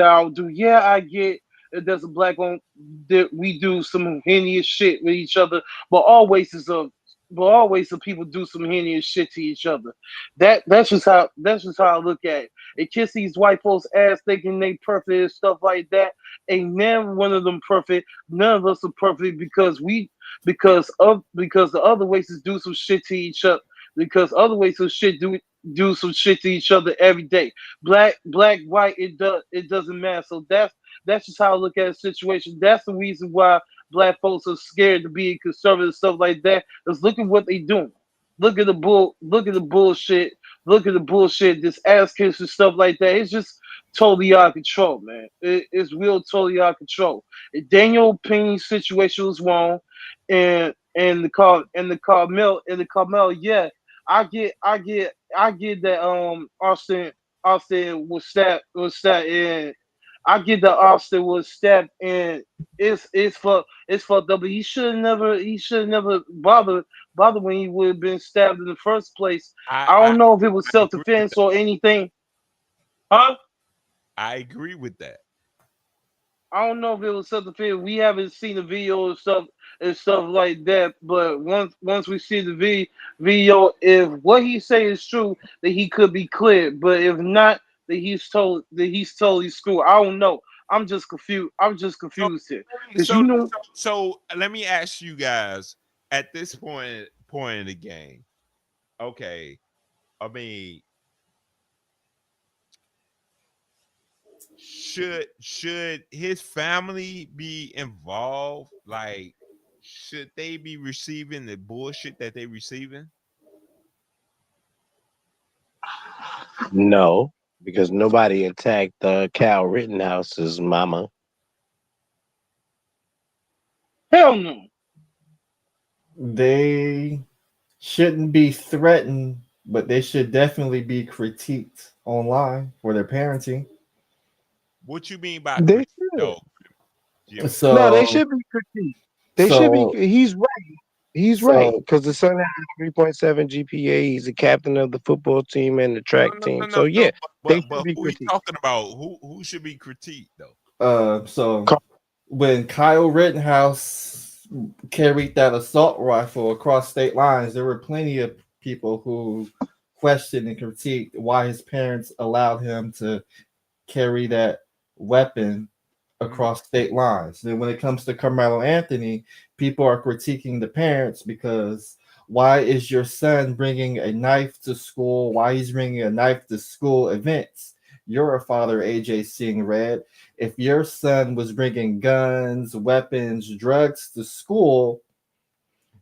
I'll do. Yeah, I get that there's a black on that we do some heinous shit with each other, but always some people do some heinous shit to each other. That's just how I look at it. And kiss these white folks ass thinking they perfect and stuff like that. Ain't never one of them perfect. None of us are perfect because the other races do some shit to each other. Because other races shit do some shit to each other every day. Black, white, it doesn't matter. So that's just how I look at the situation. That's the reason why black folks are scared to be conservative stuff like that. Because look at what they doing. Look at the bullshit. Look at the bullshit. This ass kiss and stuff like that. It's just totally out of control, man. It's real totally out of control. And Daniel Penny's situation was wrong, and the Carmel, yeah, I get that Austin. Austin was stabbed in. I get that Austin was stabbed in. It's fucked up. But he should never bother when he would have been stabbed in the first place. I I I, don't know if it was I self agree with defense that. or anything. Huh? I agree with that. I don't know if it was self defense. We haven't seen the video and stuff like that. But once we see the video, if what he say is true, then he could be cleared. But if not, then he's totally screwed. I don't know. I'm just confused. I'm just So confused here because so you know. so let me ask you guys at this point in the game. Okay, I mean, should his family be involved? Like, should they be receiving the bullshit that they receiving? No, because nobody attacked Cal Rittenhouse's mama. Hell no. They shouldn't be threatened, but they should definitely be critiqued online for their parenting. What you mean by They critique, should. though, GMT? No, they So, should be critiqued. They should be. so, He's right. He's right so, because the son has a 3.7 GPA. He's a captain of the football team and the No, track no, no, team. no, So no. yeah, they should But be who he critiqued. talking about? Who should be critiqued though? so when Kyle Rittenhouse carried that assault rifle across state lines, there were plenty of people who questioned and critiqued why his parents allowed him to carry that weapon Mhm. across state lines. Then when it comes to Carmelo Anthony, people are critiquing the parents because why is your son bringing a knife to school? Why he's bringing a knife to school events? You're a father, AJ Seeing Red. If your son was bringing guns, weapons, drugs to school,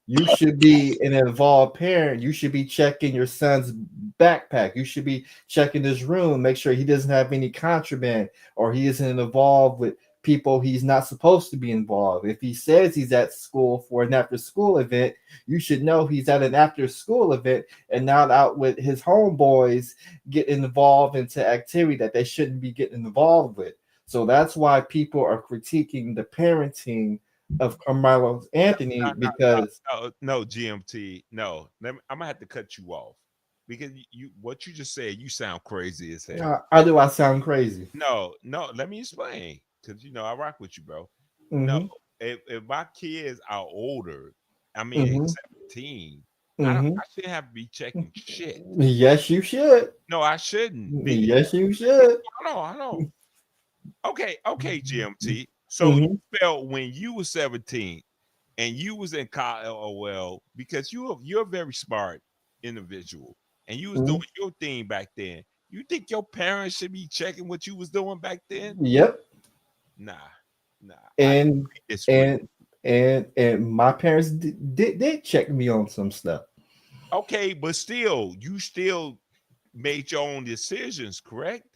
you should be an involved parent. You should be checking your son's backpack. You should be checking his room, make sure he doesn't have any contraband or he isn't involved with people he's not supposed to be involved. If he says he's at school for an after school event, you should know he's at an after school event and not out with his homeboys getting involved into activity that they shouldn't be getting involved with. So that's why people are critiquing the parenting of Carmelo No, Anthony no, because no, GMT. No, I'm gonna have to cut you off because you what you just said. You sound crazy as hell. how do I sound crazy? No, no. Let me explain because I rock with you, bro. No, Mm-hmm. if my kids are older, I mean they Mm-hmm. 17, Mm-hmm. I shouldn't have to be checking shit. Yes, you should. No, I shouldn't be. Yes, you should. Hold on. Okay, GMT. So Mm-hmm. you felt when you were 17 and you was in college, well, because you're a very smart individual and you was doing Mm-hmm. your thing back then. You think your parents should be checking what you was doing back then? Yep. Nah, nah. I And disagree. and and my parents did check me on some stuff. Okay, but still, you still made your own decisions, correct?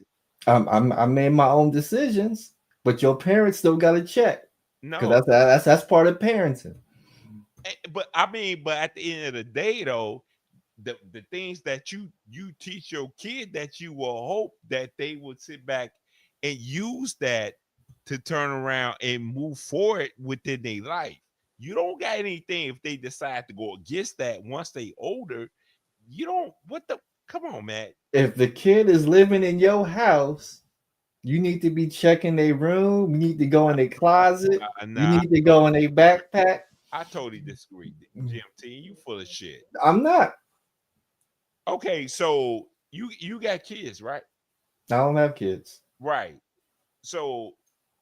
I made my own decisions, but your parents still got to check because No. that's part of parenting. But I mean, but at the end of the day, though, the things that you teach your kid that you will hope that they would sit back and use that to turn around and move forward within their life. You don't got anything if they decide to go against that once they older. You don't what the come on, man. If the kid is living in your house, you need to be checking their room. You need to go in their closet. You Nah, need to go in their backpack. I totally disagree. GMT, you full of shit. I'm not. Okay, so you got kids, right? I don't have kids. Right. So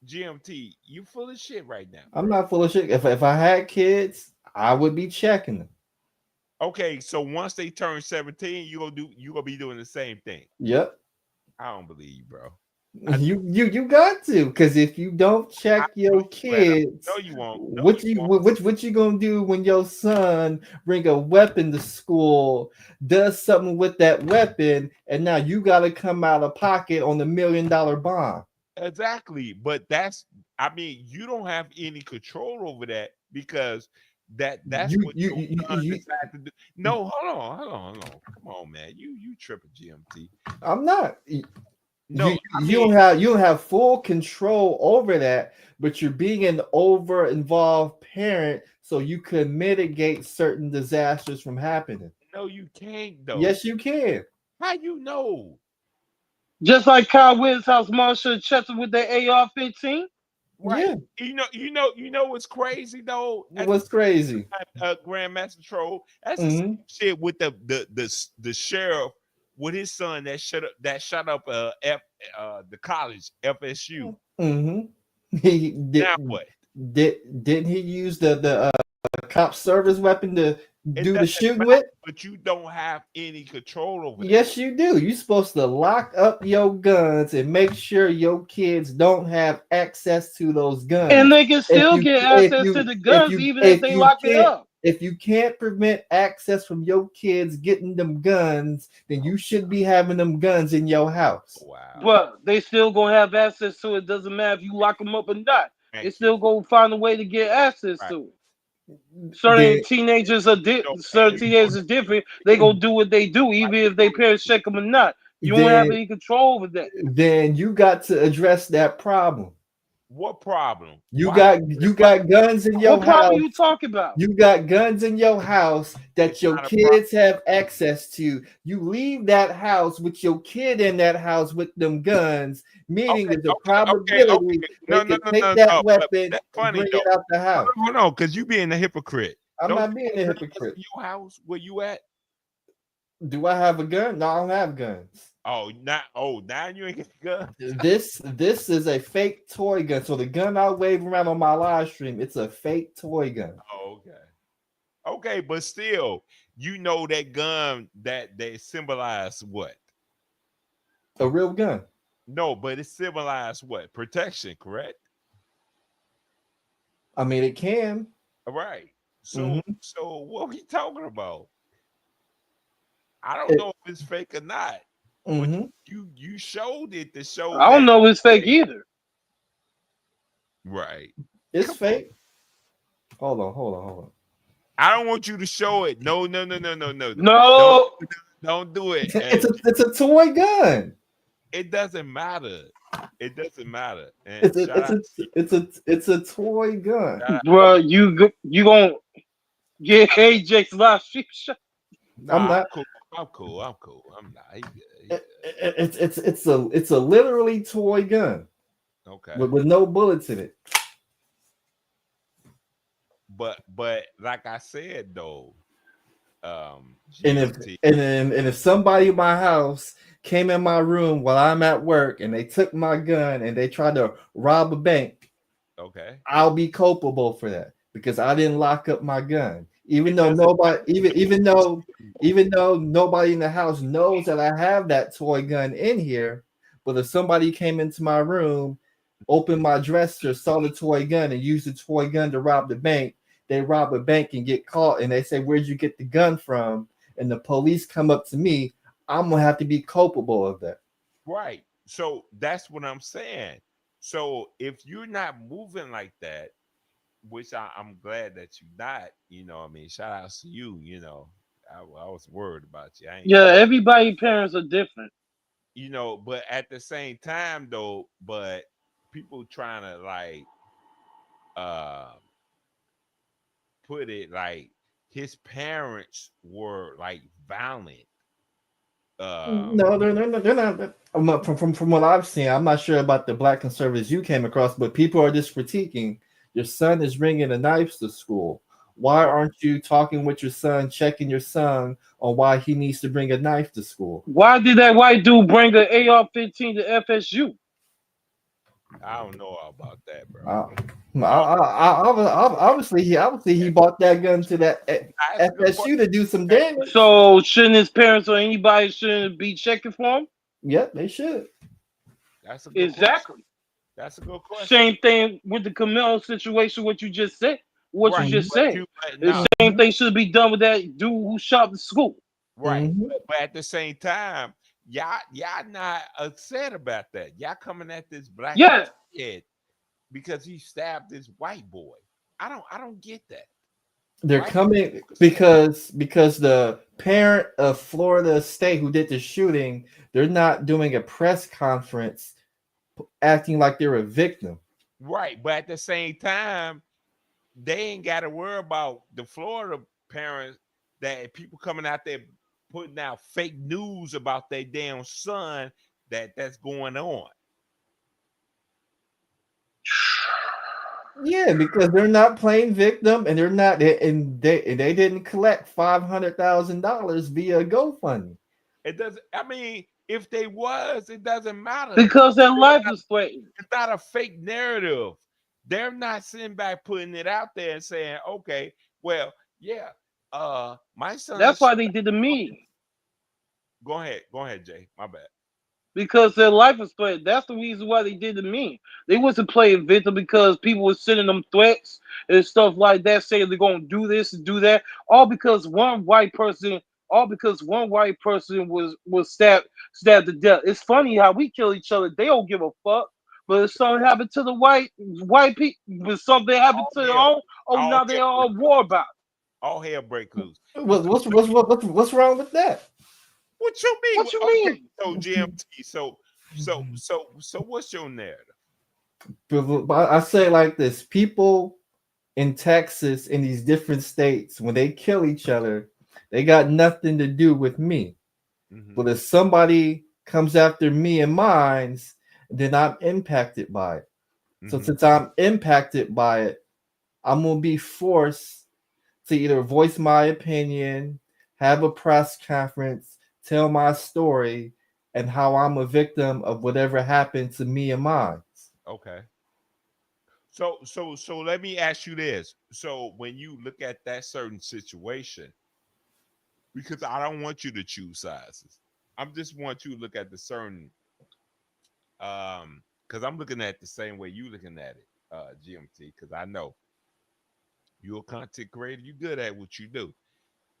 GMT, you full of shit right now, I'm bro. not full of shit. If I had kids, I would be checking them. Okay, so once they turn 17, you gonna be doing the same thing. Yep. I don't believe you, bro. I, You got to, because if you don't I check know your you, man. No, kids, you won't. No, what you you won't. what you gonna do when your son bring a weapon to school, does something with that weapon, and now you gotta come out of pocket on the $1 million bond? Exactly. But I mean, you don't have any control over that because That's You what you your you, son you, decided to do. No, hold on. Come on, man. You tripping, GMT. I'm not. No, I You mean, don't have full control over that, but you're being an over involved parent, so you can mitigate certain disasters from happening. no, you can't though. Yes, you can. How you know? Just like Kyle Rittenhouse, Marshall Chester with their AR-15. Right. Yeah. You know what's crazy though? At the What's crazy? Grandmaster Troll, that's the same Hmm. shit with the sheriff with his son that shot up the college FSU. Hmm. He Now what? didn't he use the cop service weapon to It do the doesn't shooting matter, with? but you don't have any control over that. Yes, you do. You're supposed to lock up your guns and make sure your kids don't have access to those And guns. they can If still you get if access to you the guns even if they lock it up. if you can't prevent access from your kids getting them guns, then you should be having them guns in your house. Wow. But they still gonna have access to it. Doesn't matter if you lock them up or not. They Thank you. still gonna find a way to get access Right. to it. Then Certain teenagers are different. They gonna do what they do, even if their parents check them or not. You don't have then any control over that. then you got to address that problem. What problem? You Why? got guns in What your problem house. you talking about? You got guns in your house that It's your not a problem. kids have access to. You leave that house with your kid in that house with them guns, meaning Okay, there's a okay. probability No, they no, can no, take no, that no. But weapon that's and funny bring though. it out the house. Hold on, because you being a hypocrite. I'm Don't not you being a have guns hypocrite. in your house where you at? Do I have a gun? No, I don't have guns. Now you ain't get gun. This is a fake toy gun. So the gun I wave around on my live stream, it's a fake toy gun. Oh, okay. Okay, but still, you know that gun that they symbolize what? A real gun. No, but it symbolized what? Protection, correct? I mean, it can. All right. Hmm. So what we talking about? I don't know if it's fake or not, but Hmm. you showed it to show I don't that. know if it's fake either. Right. It's Come on. fake. Hold on. I don't want you to show it. No. Don't No. don't do it. It's a toy gun. It doesn't matter. It doesn't matter. And It's a shout it's out a to you. it's a toy gun. Shout out. Bro, you gonna get AJ's live stream shot. I'm Nah, not. I'm cool. I'm not. He good. It's a literally toy gun Okay. with no bullets in it. But like I said though, And if GMT, and if somebody in my house came in my room while I'm at work and they took my gun and they tried to rob a bank, okay. I'll be culpable for that because I didn't lock up my gun. Even It though doesn't nobody even though nobody in the house knows that I have that toy gun in here, but if somebody came into my room, opened my dresser, saw the toy gun, and used the toy gun to rob the bank, they rob a bank and get caught, and they say, "Where'd you get the gun from?" And the police come up to me, I'm gonna have to be culpable of that. right. So that's what I'm saying. So if you're not moving like that, which I'm glad that you're not, I mean, shout out to you, I was worried about you. I ain't Yeah, everybody parents are different. but at the same time though, but people trying to like uh put it like his parents were like violent. No, they're not. From what I've seen, I'm not sure about the black conservatives you came across, but people are just critiquing. Your son is bringing a knife to school. Why aren't you talking with your son, checking your son on why he needs to bring a knife to school? Why did that white dude bring an AR-15 to FSU? I don't know about that, bro. Uh, obviously he bought that gun to that That's a good FSU to do some damage. So shouldn't his parents or anybody shouldn't be checking for him? Yep, they should. That's a good question. Exactly. That's a good question. Same thing with the Camilo situation. What you just said. What you Right. just But said. The no, same thing should be done with that dude who shot the school. right. Mhm. But at the same time, y'all not upset about that. Y'all coming at this black Yeah. kid because he stabbed this white boy. I don't get that. They're Why you coming focusing on? because the parent of Florida State who did the shooting, they're not doing a press conference acting like they're a victim. Right, but at the same time, they ain't got to worry about the Florida parents that people coming out there putting out fake news about their damn son that's going on. Yeah, because they're not playing victim and they're not and they didn't collect $500,000 via GoFundMe. It doesn't. I mean, if they was, it doesn't matter. Because their It's life not, is threatened. it's not a fake narrative. They're not sitting back putting it out there and saying, "Okay, well, yeah, my son." That's why they did to me. Go ahead, Jay. My bad. Because their life is threatened. That's the reason why they did to me. They wasn't playing victim because people were sending them threats and stuff like that, saying they're gonna do this and do that, all because one white person was stabbed to death. It's funny how we kill each other. They don't give a fuck. But if something happened to the white people, if something happened All to their hell, own, oh all now they hell are break on war loose. about All hell break loose. What, So, what's what's what, what's wrong with that? what you it. mean? What you Okay, mean? so GMT. So what's your narrative? But I say like this: people in Texas, in these different states, when they kill each other, they got nothing to do with me. Mm-hmm. But if somebody comes after me and mines, then I'm impacted by it. So Mm-hmm. since I'm impacted by it, I'm gonna be forced to either voice my opinion, have a press conference, tell my story, and how I'm a victim of whatever happened to me and mine. Okay. So let me ask you this. So when you look at that certain situation, because I don't want you to choose sizes. I just want you to look at the certain because I'm looking at it the same way you looking at it, GMT, because I know you're a content creator, you good at what you do.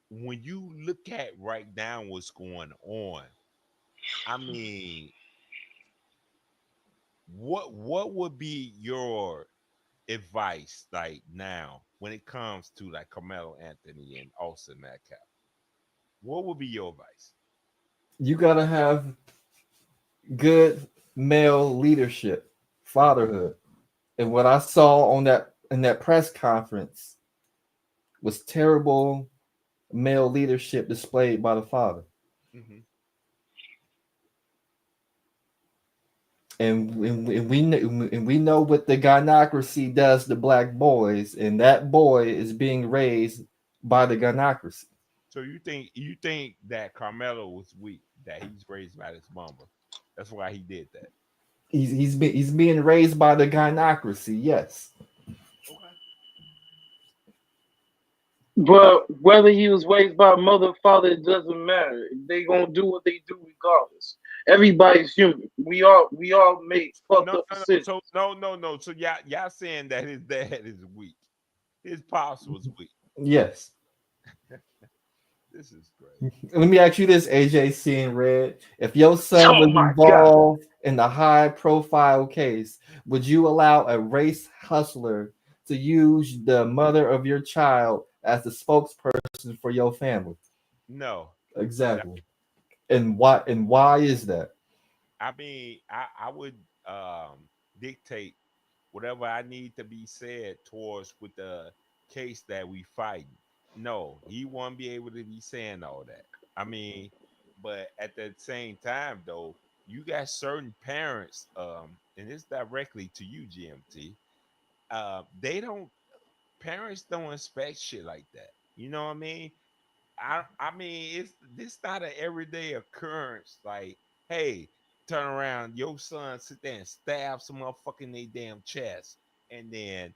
When you look at right now what's going on, I mean, what would be your advice like now when it comes to like Carmelo Anthony and Austin Metcalf? What would be your advice? You gotta have good male leadership, fatherhood. And what I saw on that in that press conference was terrible male leadership displayed by the father. Mm-hmm. And we know what the gynocracy does to black boys, and that boy is being raised by the gynocracy. So you think that Carmelo was weak, that he's raised by his mama. That's why he did that. He's being raised by the gynocracy. Yes, Okay. But whether he was raised by a mother or father, it doesn't matter. They gonna do what they do regardless. Everybody's human. We all make fucked No, up no, no. decisions. So no. So y'all saying that his dad is weak. His pops was weak. yes. This is crazy. Let me ask you this, AJC and Red. If your son Oh was my god. involved in a high profile case, would you allow a race hustler to use the mother of your child as the spokesperson for your family? No. No. Exactly. And why is that? I mean, I would dictate whatever I need to be said towards with the case that we fighting. No, he won't be able to be saying all that. I mean, but at the same time though, you got certain parents, and it's directly to you, GMT. They don't parents don't expect shit like that. You know what I mean? I mean, it's this not an everyday occurrence. Like, hey, turn around, your son sit there and stab some motherfucker in their damn chest, and then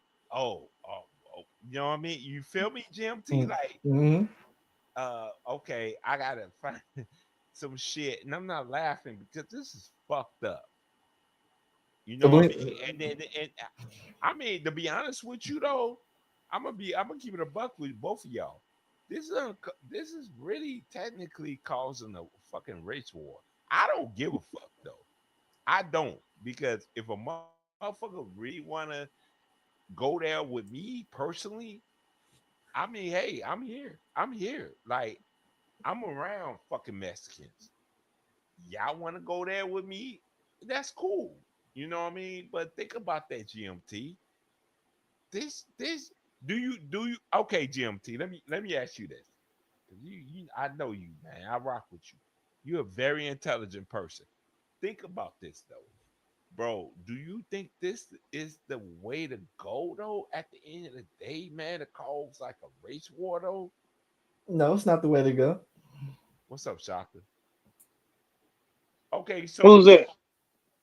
you know what I mean? You feel me, GMT? Like, Mm-hmm. okay, I gotta find some shit, and I'm not laughing because this is fucked up. You know what I mean? I mean, to be honest with you though, I'm gonna keep it a buck with both of y'all. This is really technically causing a fucking race war. I don't give a fuck though. I don't, because if a motherfucker really wanna go there with me personally, I mean, hey, I'm here. I'm here. Like, I'm around fucking Mexicans. Y'all want to go there with me? That's cool. You know what I mean? But think about that, GMT. This do you okay, GMT? Let me ask you this. 'Cause you I know you, man. I rock with you. You're a very intelligent person. Think about this though. Bro, do you think this is the way to go though? At the end of the day, man, it cause like a race war though. No, it's not the way to go. What's up, Shaka? Okay, Who's that?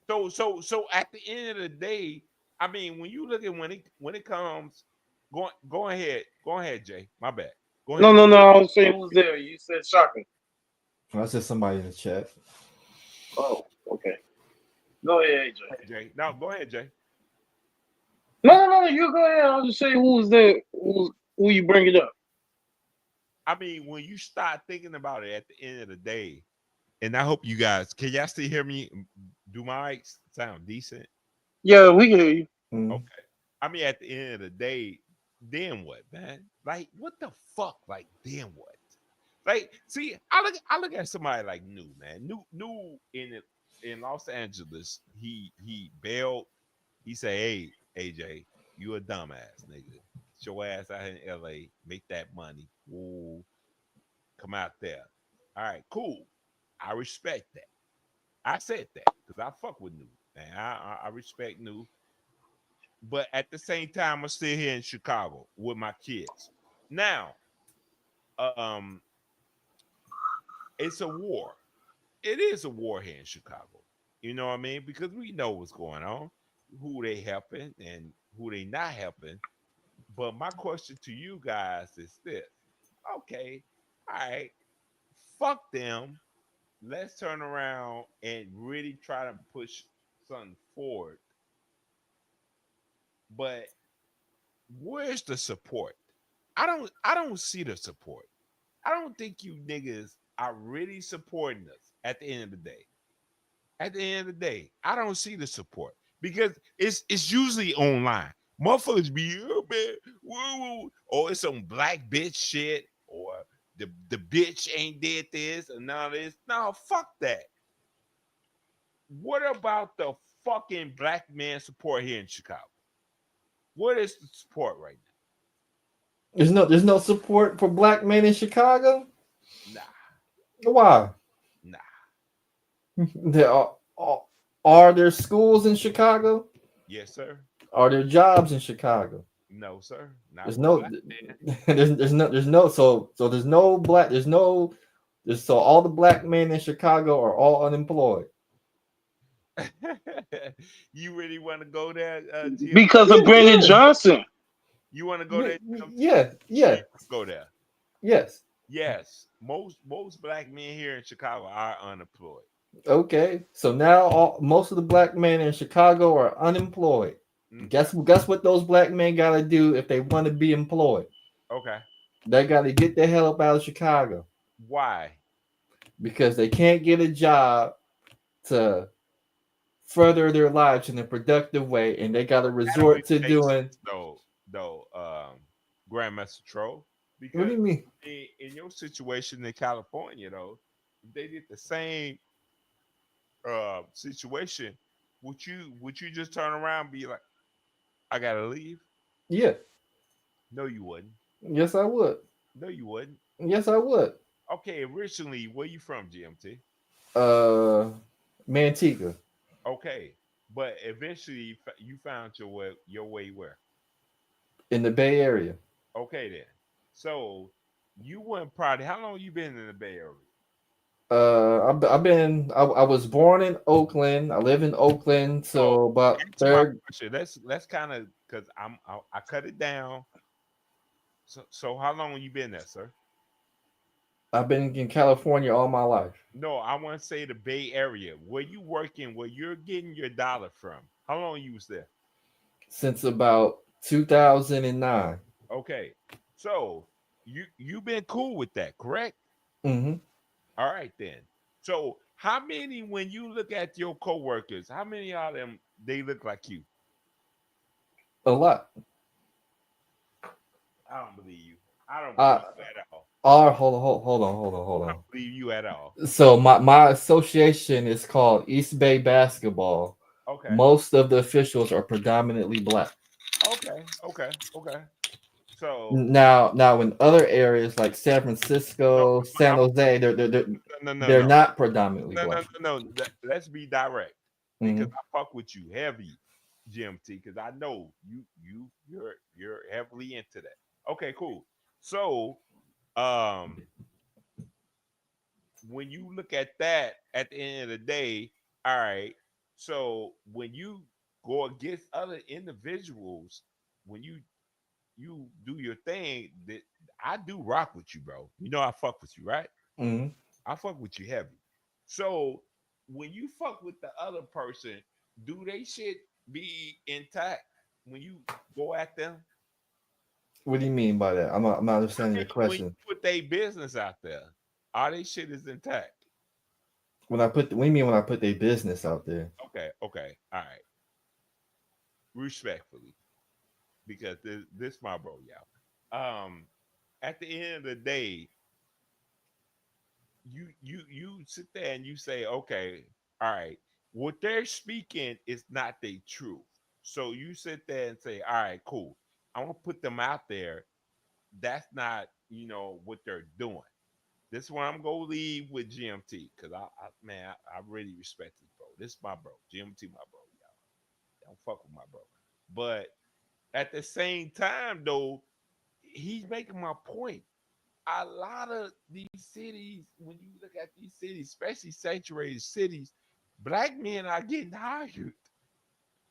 so at the end of the day, I mean, when you look at when it comes, go ahead, Jay. My bad. Go No, ahead, no, Jay. no. I was saying who's there. You said shocking. That's just somebody in the chat. Oh, okay. Go ahead, AJ. Go ahead, Jay. No, go ahead, Jay. No, no, no. You go ahead. I'll just say who's there. Who you bring it up? I mean, when you start thinking about it at the end of the day, and I hope you guys can y'all still hear me? Do my mics sound decent? Yeah, we can hear you. Mm. Okay. I mean, at the end of the day, then what, man? Like, what the fuck? Like, then what? Like, see, I look at somebody like New, man. New in Los Angeles, he bailed. He say, "Hey, AJ, you a dumbass, nigga. Get your ass out here in LA, make that money. Ooh, come out there. All right, cool. I respect that. I said that because I fuck with New, man. I respect New, but at the same time, I'm still here in Chicago with my kids. Now, um, it's a war. It is a war here in Chicago. You know what I mean? Because we know what's going on, who they helping and who they not helping. But my question to you guys is this: okay, all right, fuck them. Let's turn around and really try to push something forward. But where's the support? I don't see the support. I don't think you niggas are really supporting us at the end of the day. At the end of the day, I don't see the support because it's usually online. Motherfuckers be, oh man, woo, woo," or it's some black bitch shit, or the bitch ain't did this and none of this. No, fuck that. What about the fucking black man support here in Chicago? What is the support right There's no support for black men in Chicago. now? Why? Nah, nah. There are there schools in Chicago? Yes, sir. Are there jobs in Chicago? No, sir. Not There's for no black there's no so there's no black there's no there's so all the black men in Chicago are all unemployed. men. You really want to go there, GMT? Because of Yeah, Brandon yeah, Johnson. You want to go yeah, there, GMT? yeah, Sure, yeah, you wanna go there. yes. Yes, most black men here in Chicago are unemployed. Okay, so now most of the black men in Chicago are unemployed. Hmm. Guess what those black men got to do if they want to be employed? Okay, They got to get the hell up out of Chicago why? because they can't get a job to further their lives in a productive way, and they got to That don't even resort to make doing. sense though, Grandmaster Troll, What do because you mean? in your situation in California though, if they did the same situation, would you just turn around and be like, I gotta leave? Yeah, No, you wouldn't. yes, I would. No, you wouldn't. Yes, I would. Okay, originally, where you from, GMT? Uh, Manteca Okay, but eventually you found your way where? in the Bay Area. Okay then. So you went probably how long you been in the Bay Area? I was born in Oakland. I live in Oakland, So so about answer my third. question. Let's kind of because I cut it down. So how long you been there, sir? I've been in California all my life No, I want to say the Bay Area. Where you working? Where you're getting your dollar from? How long you was there? since about 2009. Okay, so you been cool with that, correct? Mm-hmm. All right then. So how many when you look at your coworkers, how many of them they look like you? A lot. I don't believe you. I don't believe Uh, you at all. hold I on. don't believe you at all. So my association is called East Bay Basketball. Okay. Most of the officials are predominantly black. Okay. So Now in other areas like San no, Francisco, San I'm Jose, no no they're no not predominantly no no black. no no. Let's be direct because Mhm. I fuck with you heavy, GMT, because I know you're heavily into that. Okay, cool. So um when you look at that at the end of the day, all right. So when you go against other individuals, when you do your thing, that I do rock with you, bro. You know I fuck with you, right? Mhm. I fuck with you heavy. So when you fuck with the other person, do they shit be intact when you go at them? What do you mean by that? I'm not understanding your When you question. put their business out there, are they shit is intact? What do you mean when I put their business out there? Okay, all right. Respectfully, because this my bro, y'all. At the end of the day, you sit there and you say, okay, all right, what they're speaking is not the truth. So you sit there and say, all right, cool. I'm gonna put them out there. That's not, what they're doing. This is where I'm gonna leave with GMT because I really respect this bro. This is my bro. GMT, my bro, y'all. Don't fuck with my bro. But at the same time, though, he's making my point. A lot of these cities, when you look at these cities, especially saturated cities, black men are getting hired.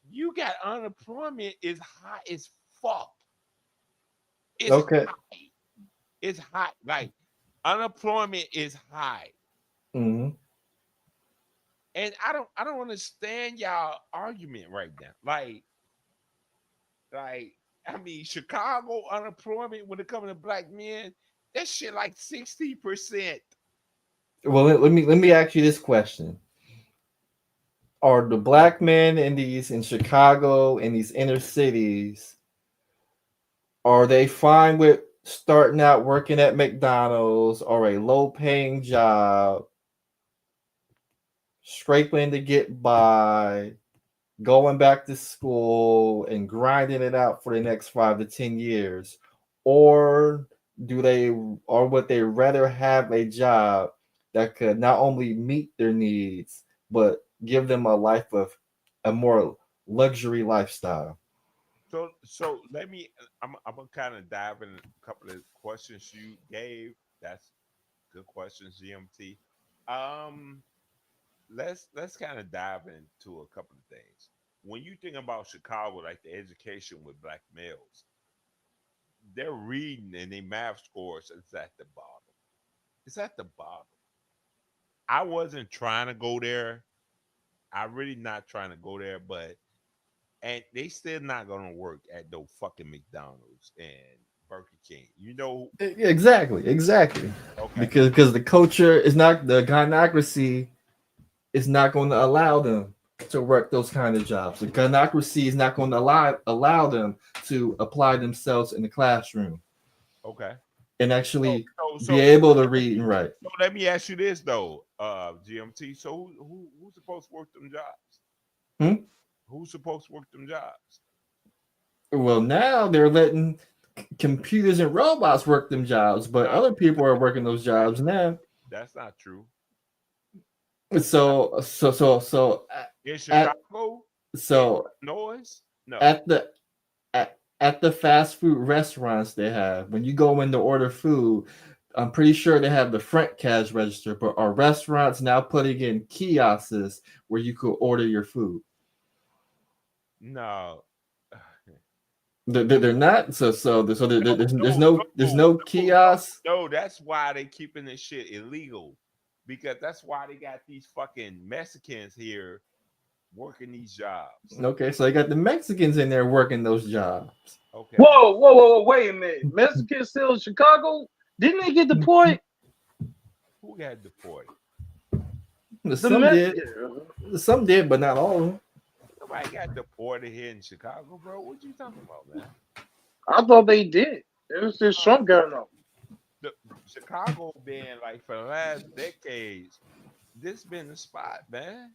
You got unemployment is high as fuck. It's Okay. high. It's high. Like unemployment is high. Hmm. And I don't understand y'all argument right now. Like I mean Chicago unemployment when it comes to black men, that shit like 60%. Well, let me ask you this question: are the black men in Chicago in these inner cities, are they fine with starting out working at McDonald's or a low paying job, scraping to get by, going back to school and grinding it out for the next 5 to 10 years? Or or would they rather have a job that could not only meet their needs but give them a life of a more luxury lifestyle? So let me. I'm gonna kind of dive in a couple of questions you gave. That's good questions, GMT. Um, let's kind of dive into a couple of things. When you think about Chicago, like the education with black males, their reading and their math scores is at the bottom. It's at the bottom. I wasn't trying to go there. I really not trying to go there, but and they still not gonna work at no fucking McDonald's and Burger King. Exactly. Okay, Because the culture is not, the gynocracy is not going to allow them to work those kind of jobs. The gynocracy is not going to allow them to apply themselves in the classroom okay. and So actually so be so able to read and write. so let me ask you this though, GMT. So who's supposed to work them jobs? Hmm? Who's supposed to work them jobs? Well, now they're letting computers and robots work them jobs, but No, other people are working those jobs now. that's not true. So In at Chicago, in so Illinois, no. at the at the fast food restaurants they have, when you go in to order food, I'm pretty sure they have the front cash register, but are restaurants now putting in kiosks where you could order your food? No. They're not. No, There's no, there's no, no no, kiosks. no. That's why they keeping this shit illegal. Because that's why they got these fucking Mexicans here working these jobs. Okay, so they got the Mexicans in there working those jobs. Okay. Whoa, wait a minute. Mexicans still in Chicago? Didn't they get deported? Who got deported? The Some Me- did, some did, but not all of them. Nobody got deported here in Chicago, bro. What you talking about, man? I thought they did. It was this Trump guy now. The Chicago been like for the last decades. This been the spot, man.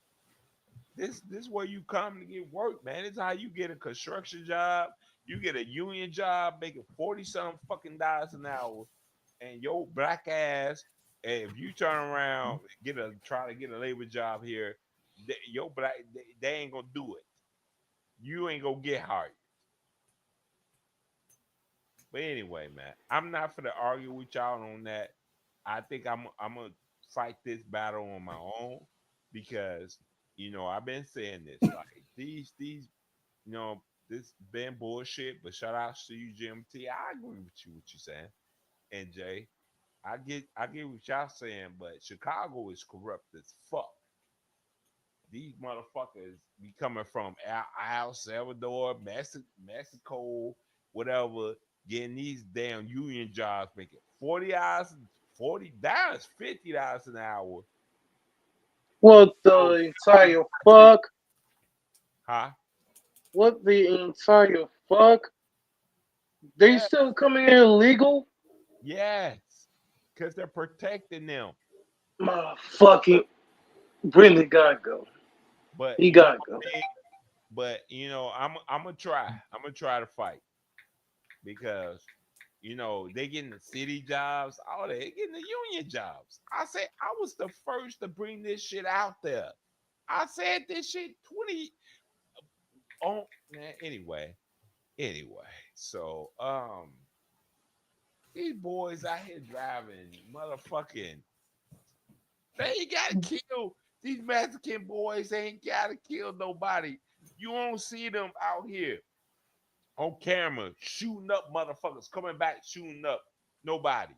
This where you come to get work, man. It's how you get a construction job. You get a union job making 40 some fucking dollars an hour, and your black ass. And if you turn around get a try to get a labor job here, your black they ain't gonna do it. You ain't gonna get hired. But anyway, man, I'm not gonna argue with y'all on that. I think I'm gonna fight this battle on my own because I've been saying this like these this been bullshit. But shout out to you, GMT. I agree with you what you saying, and Jay. I get what y'all saying, but Chicago is corrupt as fuck. These motherfuckers be coming from El Salvador, Mexico, whatever, getting these damn union jobs, making $40, $40, $50 an hour. What Oh, the fucking entire fuck? huh? What the entire fuck? They Yeah, still coming in illegal? yes, because they're protecting them. My fucking Brendan gotta go. But He gotta go. I'm gonna try. I'm gonna try to fight because they getting the city jobs, all that, they getting the union jobs. I said I was the first to bring this shit out there. I said this shit 20 on man. Anyway, so these boys out here driving motherfucking they ain't gotta kill these Mexican boys ain't gotta kill nobody. You won't see them out here on camera shooting up motherfuckers coming back shooting up nobody.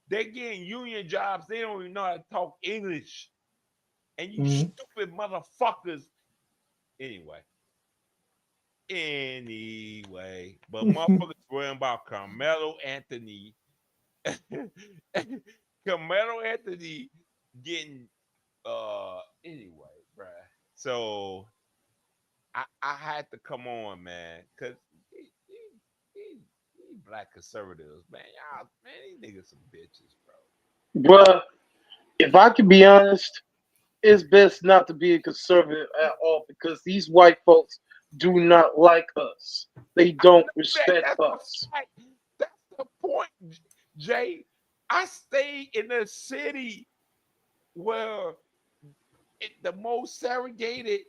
They getting union jobs. They don't even know how to talk English. And you Mhm. stupid motherfuckers. Anyway. Anyway. But motherfuckers worrying about Carmelo Anthony. Carmelo Anthony getting anyway, bruh. So I had to come on, man. Cause these black conservatives, man, y'all man, these niggas some bitches, bro. Bruh, if I can be honest, it's best not to be a conservative at all because these white folks do not like us. They don't respect That's a us. fact. That's the point, Jay. I stay in a city where the most segregated,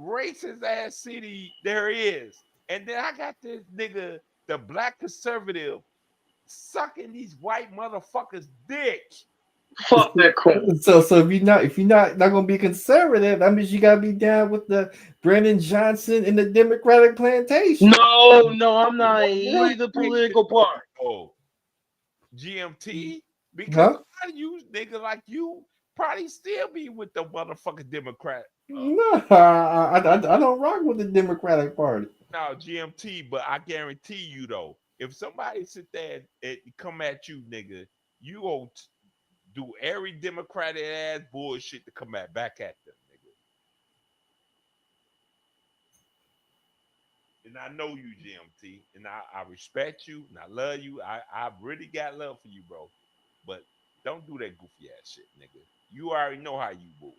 racist ass city there is. And then I got this nigga, the black conservative, sucking these white motherfuckers' dick. Fuck that coon. So if you're not gonna be conservative, that means you gotta be down with the Brandon Johnson and the Democratic plantation. No, no, I'm not in What either plantation? political party. Oh, GMT? Because a Huh? lot of you niggas like you probably still be with the motherfucking Democrat. No, I don't rock with the Democratic Party. Now GMT, but I guarantee you though, if somebody sit there and come at you, nigga, you go do every Democratic ass bullshit to come back at them, nigga. And I know you, GMT, and I respect you and I love you. I really got love for you, bro. But don't do that goofy ass shit, nigga. You already know how you move.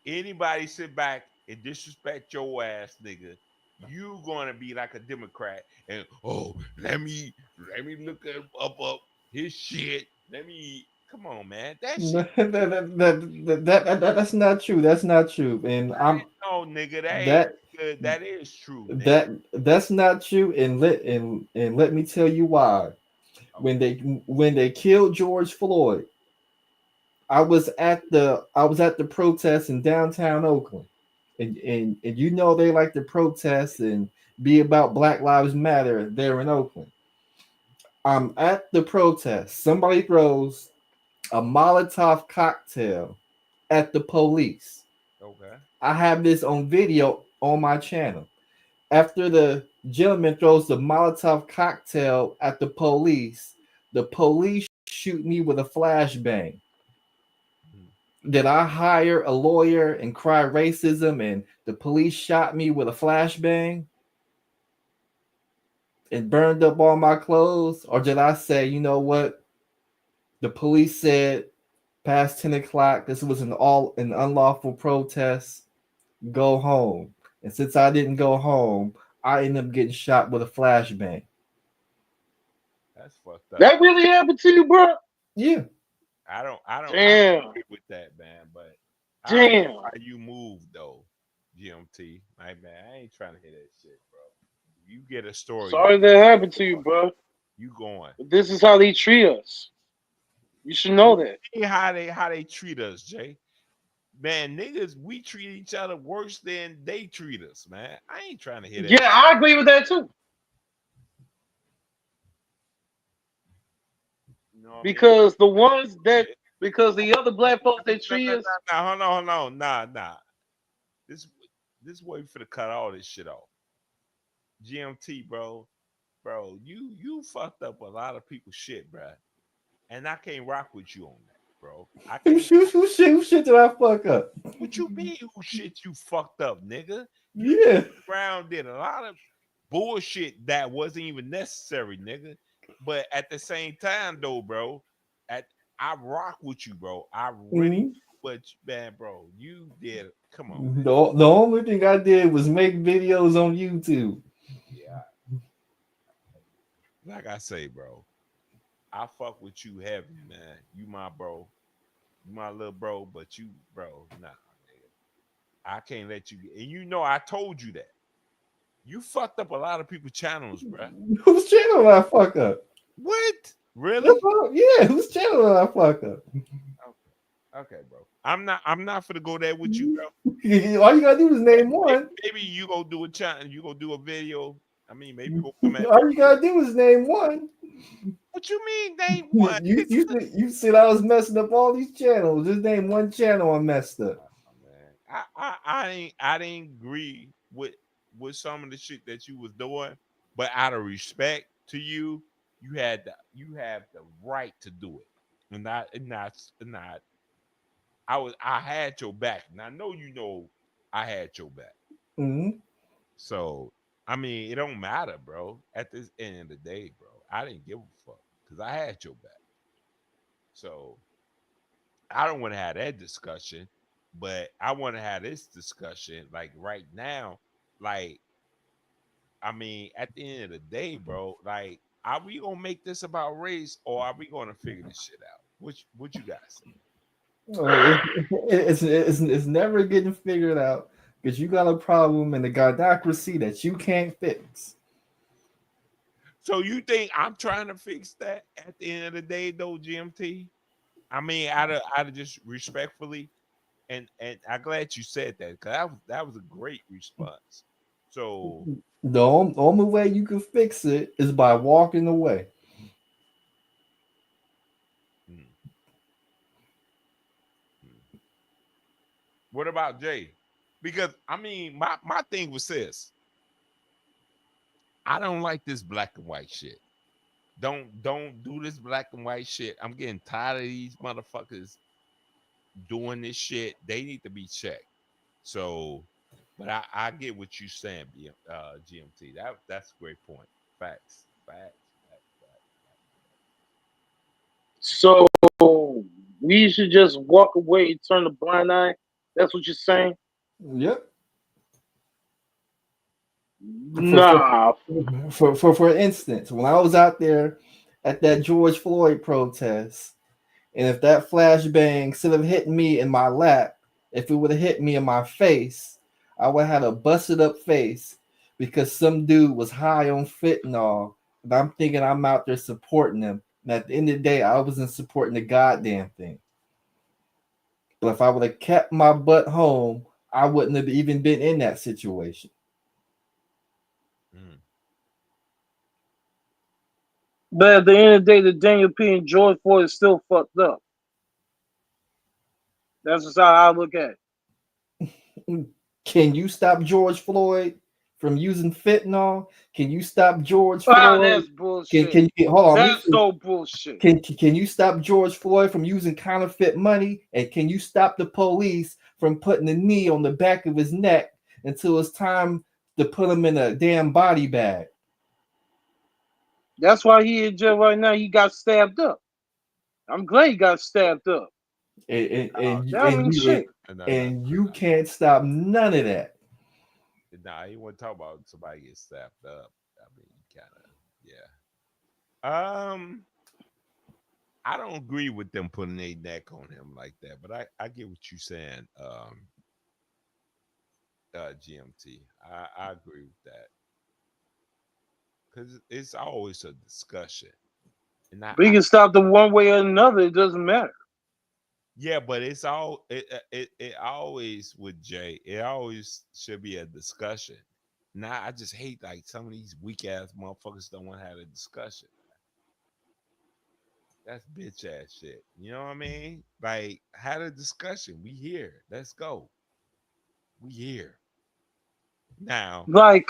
Anybody sit back and disrespect your ass, nigga, you gonna be like a Democrat and let me look up his shit. Let me come on, man. That shit That's not true. That's not true. And no nigga, that ain't that good. That is true, nigga. that's not true. And let me tell you why. When Okay. they killed George Floyd, I was at the protest in downtown Oakland, and they like to protest and be about Black Lives Matter there in Oakland. I'm at the protest. Somebody throws a Molotov cocktail at the police. Okay. I have this on video on my channel. After the gentleman throws the Molotov cocktail at the police shoot me with a flashbang. Hmm. Did I hire a lawyer and cry racism and the police shot me with a flashbang? and burned up all my clothes, or did I say, you know what? The police said past 10 o'clock, this was an unlawful protest. Go home. And since I didn't go home, I ended up getting shot with a flashbang. That's fucked up. That really happened to you, bro? Yeah. I don't Damn. agree with that, man. But I like Damn. how you move though, GMT. Like, man, I ain't trying to hear that shit, bro. You get a story, Sorry that happened to you, bro. you going. But this is how they treat us. You should know that. See how they treat us, Jay. Man, niggas, we treat each other worse than they treat us, man. I ain't trying to hear that. Yeah, I agree with that too. You know what I mean? Because the ones that, because the other black folks that No, treat no, us, no, no, hold on, nah. This this way for to cut all this shit off. GMT, bro, you fucked up a lot of people's shit, bro, and I can't rock with you on that, bro. I Who, can't. who, who, shit, who shit did I fuck up? What you mean? Who shit you fucked up, nigga? You Yeah. around did a lot of bullshit that wasn't even necessary, nigga. But at the same time, though, bro, at I rock with you, bro. I really, Mhm. but man, bro, you did. Come on, man. The only thing I did was make videos on YouTube. Yeah, like I say, bro, I fuck with you heavy, man. You my bro, you my little bro, but you, bro, nah, nigga. I can't let you. And you know, I told you that. You fucked up a lot of people's channels, bro. Whose channel did I fuck up? What? Really? Yeah, whose channel did I fuck up? Okay, bro. I'm not gonna go there with you, bro. All you gotta do is name Maybe, one. maybe you go do a channel, you go do a video. I mean, maybe go come at me. All you gotta do is name one. What you mean name one? You said I was messing up all these channels. Just name one channel I messed up. Man, I didn't agree with some of the shit that you was doing, but out of respect to you, you have the right to do it. And not I had your back. And I know you know I had your back. Mm-hmm. So I mean, it don't matter, bro. At this end of the day, bro, I didn't give a fuck because I had your back. So I don't want to have that discussion, but I want to have this discussion like right now. Like, I mean, at the end of the day, bro, like, are we gonna make this about race or are we gonna figure this shit out? What you guys say? It's never getting figured out because you got a problem in the godocracy that you can't fix. So you think I'm trying to fix that at the end of the day, though, GMT? I mean, out of just respectfully, and I'm glad you said that because that was a great response. So, The only way you can fix it is by walking away. hmm, hmm. What about Jay? Because I mean, my thing was this: I don't like this black and white shit. Don't do this black and white shit. I'm getting tired of these motherfuckers doing this shit. They need to be checked. So, but I get what you saying, GMT. That's a great point. Facts. so we should just walk away and turn a blind eye. That's what you're saying? Yep. For for, Nah. for instance, when I was out there at that George Floyd protest, and if that flashbang instead of hitting me in my lap, if it would have hit me in my face, I would have had a busted up face because some dude was high on fentanyl. And I'm thinking I'm out there supporting him. And at the end of the day, I wasn't supporting the goddamn thing. But if I would have kept my butt home, I wouldn't have even been in that situation. Mm. But at the end of the day, the Daniel P. and George Floyd is still fucked up. That's just how I look at it. Can you stop George Floyd from using fentanyl? Can you stop George Ah, Floyd? that's bullshit. Hold on? That's so bullshit. Can you stop George Floyd from using counterfeit money? And can you stop the police from putting a knee on the back of his neck until it's time to put him in a damn body bag? That's why he in jail right now. He got stabbed up. I'm glad he got stabbed up. and and No, and you, That and means you shit. no, no, and you can't stop none of that. nah, he want to talk about somebody get stabbed up. I mean, kind of, yeah. I don't agree with them putting their neck on him like that, but I get what you're saying, GMT. I agree with that because it's always a discussion, and We can stop them one way or another. It doesn't matter. yeah, but it always with Jay. It always should be a discussion. Now I just hate like some of these weak ass motherfuckers don't want to have a discussion. That's bitch ass shit. You know what I mean? Like, had a discussion. We here. Let's go. We here now. Like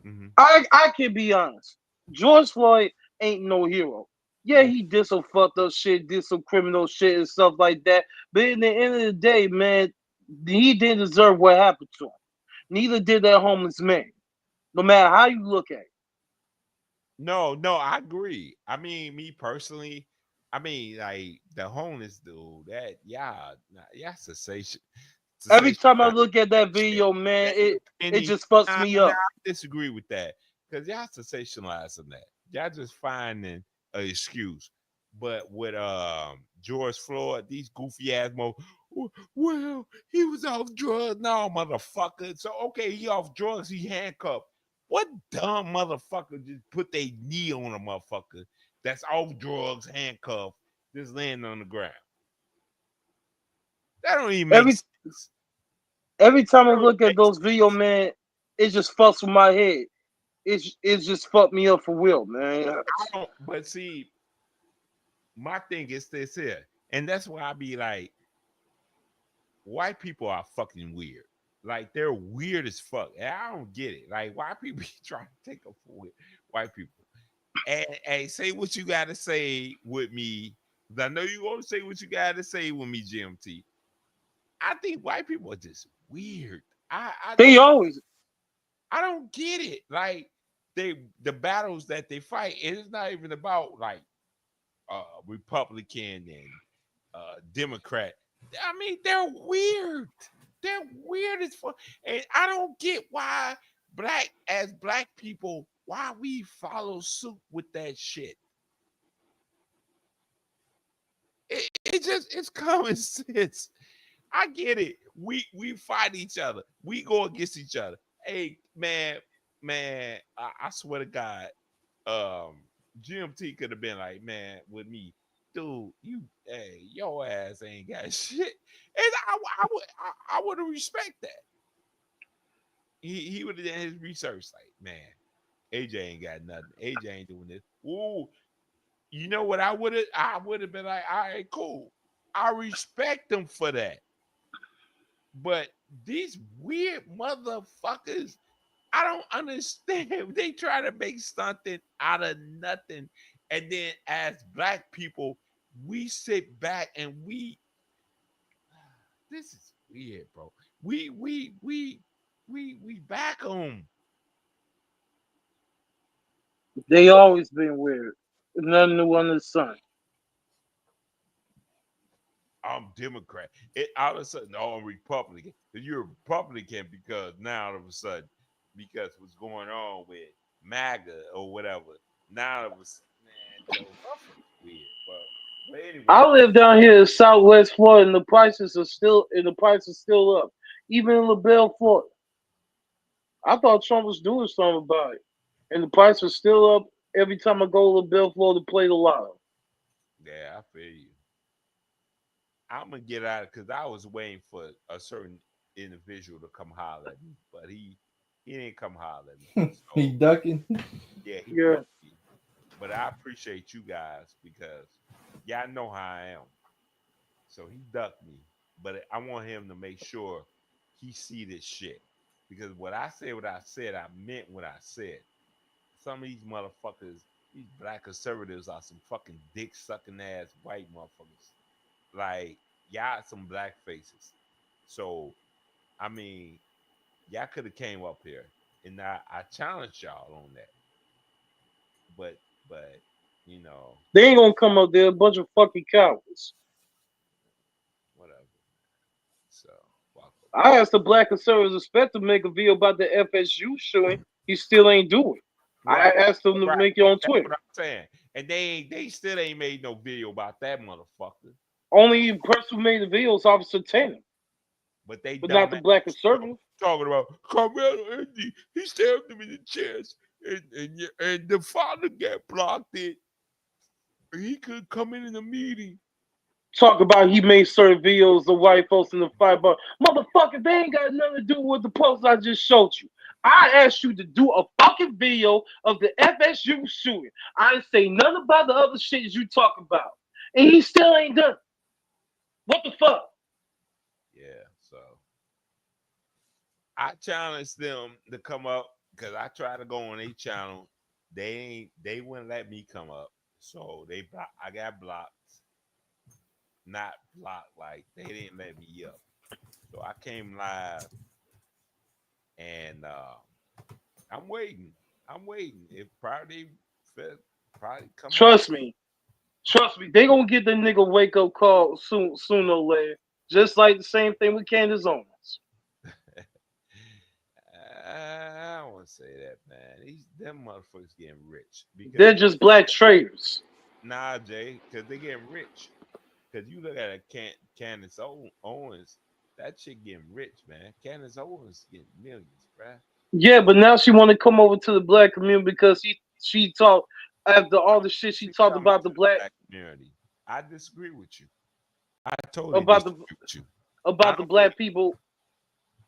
Hmm. I can be honest. George Floyd ain't no hero. Yeah, he did some fucked up shit, did some criminal shit and stuff like that. But in the end of the day, man, he didn't deserve what happened to him. Neither did that homeless man. No matter how you look at it. No, no, I agree. I mean, me personally, I mean, like the homeless dude. That yeah, Every cessation. time I That look at that shit. video, man, That it any. just fucks Nah, me nah, up. I disagree with that because y'all sensationalizing that. Y'all just finding an excuse. But with George Floyd, these goofy ass well, he was off drugs. No, motherfucker. So okay, he off drugs. He handcuffed. What dumb motherfucker just put their knee on a motherfucker that's off drugs, handcuffed, just laying on the ground? That don't even make Every sense. every time I That don't look even at make those sense. videos, man, it just fucks with my head. It's just fucked me up for real, man. I don't. But see, my thing is this here, and that's why I be like, white people are fucking weird. Like they're weird as fuck. And I don't get it. Like why people be trying to take up for white people? And hey, say what you gotta say with me. 'Cause I know you gonna say what you gotta say with me, GMT. I think white people are just weird. They always I don't get it. Like the battles that they fight, it is not even about like Republican and Democrat. I mean, they're weird. They're weird as fuck. And I don't get why black people, why we follow suit with that shit. It just it's common sense. I get it. We fight each other. We go against each other. Hey man, I swear to God, GMT could have been like, man, with me, dude, hey, your ass ain't got shit, and I would have respect that. He would have done his research, like, man, AJ ain't got nothing. AJ ain't doing this. Ooh, you know what? I would have been like, all right, cool. I respect them for that. But these weird motherfuckers, I don't understand. They try to make something out of nothing. And then as black people, we sit back and this is weird, bro. We back them. they always been weird. Nothing new under the sun. I'm Democrat. It all of a sudden, oh, I'm Republican. You're a Republican because now all of a sudden, because what's going on with MAGA or whatever, now it was man, Joe, motherfuckers weird, bro. But anyway, I live down here in Southwest Florida, and the prices are still up. Even in LaBelle, Florida, I thought Trump was doing something about it, and the price was still up every time I go to LaBelle, Florida, to play the lotto. yeah, I feel you. I'm gonna get out of because I was waiting for a certain individual to come holler at me, but he didn't come holler at me. He So ducking. yeah, he Yeah, ducked me. But I appreciate you guys because y'all know how I am. So he ducked me, but I want him to make sure he see this shit because what I said, I meant what I said. Some of these motherfuckers, these black conservatives are some fucking dick sucking ass white motherfuckers. Like y'all some black faces. So I mean, y'all could have came up here and I challenged y'all on that. but but you know, They ain't gonna come up there, a bunch of fucking cowards. whatever. So fuck 'em. I asked the black conservatives respect to make a video about the FSU shooting. He still ain't do it. I Right, asked them to right. make it on That's Twitter. what I'm saying. And they still ain't made no video about that motherfucker. Only person who made the video is Officer Tanner, But they but not dumb the ass black still conservative. talking about Carmelo Anthony. He stabbed him in the chest, and the father got blocked it. He could come in the meeting. Talk about he made certain videos of white folks in the fight, but motherfucker, they ain't got nothing to do with the post I just showed you. I asked you to do a fucking video of the FSU shooting. I didn't say nothing about the other shit you talk about, and he still ain't done it. What the fuck? Yeah, so I challenged them to come up because I tried to go on a channel. They wouldn't let me come up. So I got blocked. Not blocked, like they didn't let me up. So I came live and I'm waiting. I'm waiting. If probably probably come up. Trust me, trust me. They gonna get the nigga wake up call soon, sooner or later. Just like the same thing with Candace Owens. I don't want to say that, man. Them motherfuckers getting rich because They're just black traders. nah, Jay, because they getting rich. Because you look at Candace Owens, that shit getting rich, man. Candace Owens getting millions, bruh. Yeah, but now she want to come over to the black community because she talked after all the shit she She talked coming about the to the black black community. I disagree with you. I totally about the disagree with you. I about the don't think. black people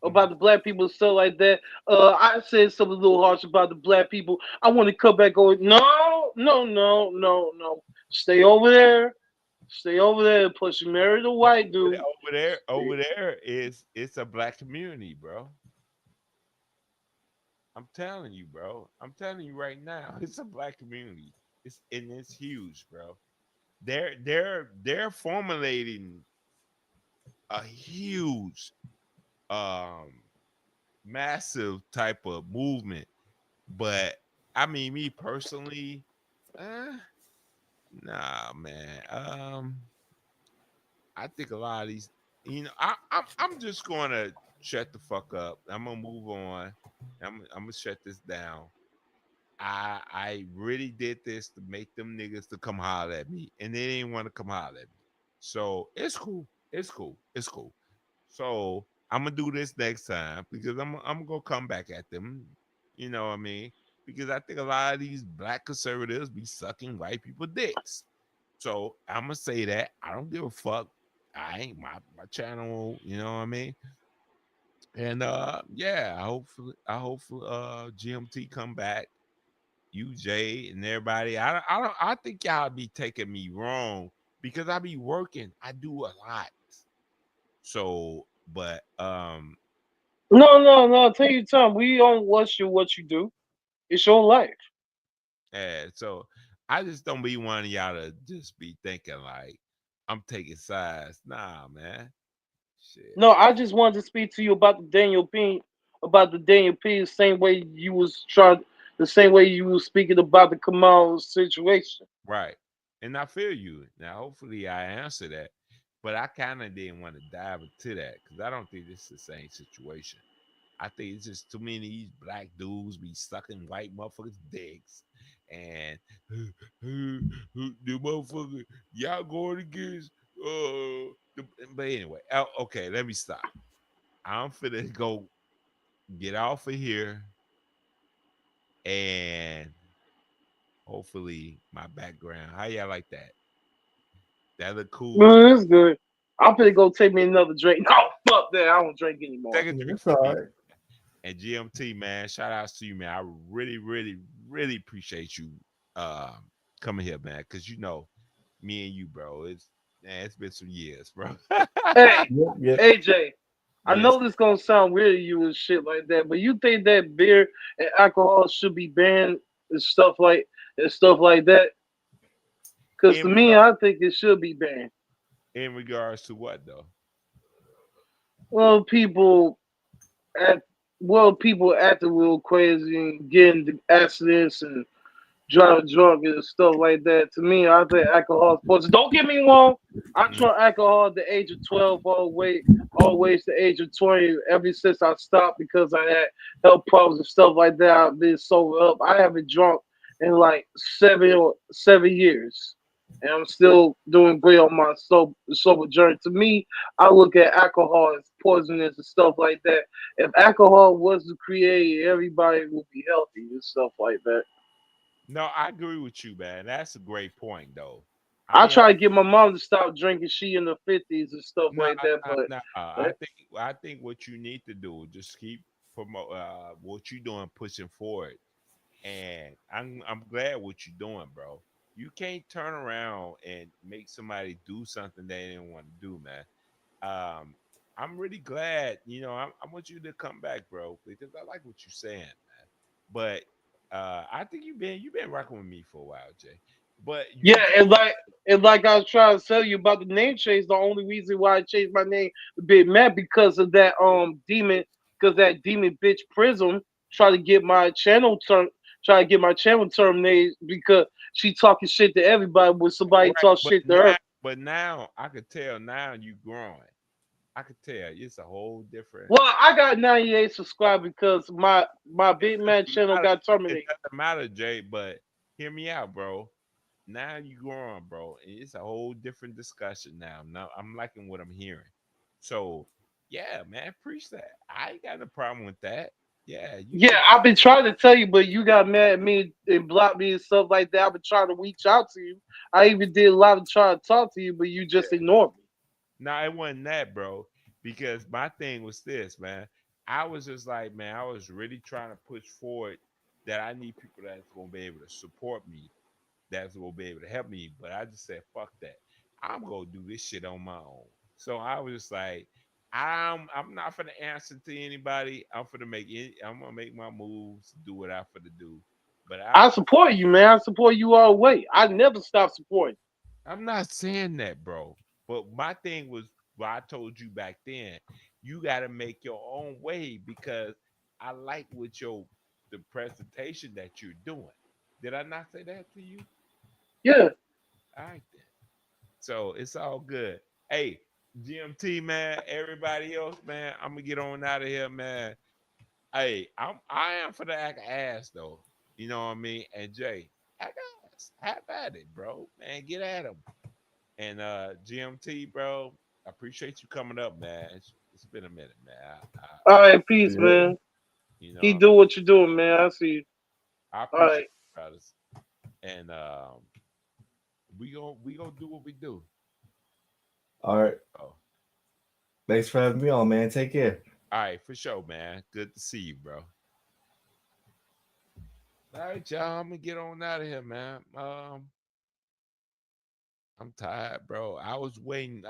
Mhm. about the black people and stuff like that. I said something a little harsh about the black people. I want to come back on. No, no, no, no, no. Stay over there. Stay over there. Plus, you married a But white dude. over there is it's a black community, bro. I'm telling you, bro. I'm telling you right now, it's a black community. It's huge, bro. They're formulating a huge, um, massive type of movement. But I mean, me personally, uh, nah, man. I think a lot of these, I'm just gonna shut the fuck up. I'm gonna move on. I'm gonna shut this down. I really did this to make them niggas to come holler at me, and they didn't want to come holler at me. So it's cool. It's cool. It's cool. So I'm gonna do this next time because I'm gonna come back at them. You know what I mean? Because I think a lot of these black conservatives be sucking white people dicks. So I'm gonna say that I don't give a fuck. I ain't my channel. You know what I mean? And yeah, I hope GMT come back, UJ and everybody. I think y'all be taking me wrong because I be working. I do a lot. So, but No, no, no. Take your time. We don't watch you what you do. It's your life. so I just don't be wanting y'all to just be thinking like I'm taking sides. Nah, man. Shit. No, I just wanted to speak to you about the Daniel P. The same way you was speaking about the Kamal situation. Right. And I feel you. Now hopefully I answer that. But I kind of didn't want to dive into that because I don't think this is the same situation. I think it's just too many of these black dudes be sucking white motherfuckers' dicks. And the motherfucker, y'all going against but anyway, okay, let me stop. I'm finna go get off of here and hopefully my background. How y'all like that? That look cool. Man, it's good. I'm gonna go take me another drink. No, fuck that. I don't drink anymore. Take a drink It's for all me. right. And GMT, man, shout outs to you, man. I really, really, really appreciate you coming here, man. Cause me and you, bro. It's been some years, bro. Hey, Yep, yep. AJ, I Yes. know this gonna sound weird to you and shit like that, but you think that beer and alcohol should be banned and stuff like that? Because In to me, regard I think it should be banned. in regards to what though? Well, act, people acting real crazy and getting into accidents and drive drunk and stuff like that. To me, I think alcohol is poison. Don't get me wrong. I Mm. tried alcohol at the age of 12, always the age of 20. Ever since I stopped because I had health problems and stuff like that, I've been sober up. I haven't drunk in like 7 years. And I'm still doing great on my sober journey. To me, I look at alcohol as poisonous and stuff like that. If alcohol was to create, everybody would be healthy and stuff like that. No, I agree with you, man. That's a great point, though. I I mean, try to get my mom to stop drinking. She in the 50s and stuff no, like that. But no. uh, I think what you need to do is just keep promote what you doing, pushing forward. And I'm glad what you're doing, bro. You can't turn around and make somebody do something they didn't want to do, man. Um, I'm really glad, I want you to come back, bro, because I like what you're saying, man. But I think you've been rocking with me for a while, Jay. But you yeah, and like I was trying to tell you about the name change. The only reason why I changed my name to Big Mac because of that demon, because that demon bitch Prism try to get my try to get my channel terminated because she talking shit to everybody when somebody right, talk but shit to now, her. I could tell now you growing. I could tell it's a whole different. Well, I got 98 subscribers because my It Big Man channel matter. got It terminated. doesn't matter, Jay. But hear me out, bro. Now you growing, bro. And it's a whole different discussion now. Now I'm liking what I'm hearing. So yeah, man, preach that. I ain't got no problem with that. Yeah, you Yeah, could. I've been trying to tell you, but you got mad at me and blocked me and stuff like that. I've been trying to reach out to you. I even did a lot of trying to talk to you, but you just ignored me. No, it wasn't that, bro. Because my thing was this, man. I was just like, man, I was really trying to push forward that I need people that's gonna be able to support me, that's gonna be able to help me. But I just said, fuck that. I'm gonna do this shit on my own. So I was just like, I'm not gonna answer to anybody. I'm gonna make my moves, do what I for to do. But I support you, man. I support you all the way. I never stop supporting. I'm not saying that, bro. But my thing was what I told you back then. You got to make your own way because I like what the presentation that you're doing. Did I not say that to you? Yeah, All right then. So it's all good. Hey, GMT man, everybody else, man, I'm gonna get on out of here, man. Hey, I am for the act of ass though. You know what I mean? And Jay, act ass. Have at it, bro. Man, get at him. And GMT, bro, I appreciate you coming up, man. It's been a minute, man. all right, peace, Yeah. man. You He know, do what you doing, man. I see you. I All appreciate right, you, brothers. And we gonna do what we do. All right. Oh, Thanks for having me on, man. Take care. all right, for sure, man. Good to see you, bro. All right, y'all. I'm gonna get on out of here, man. I'm tired, bro. I was waiting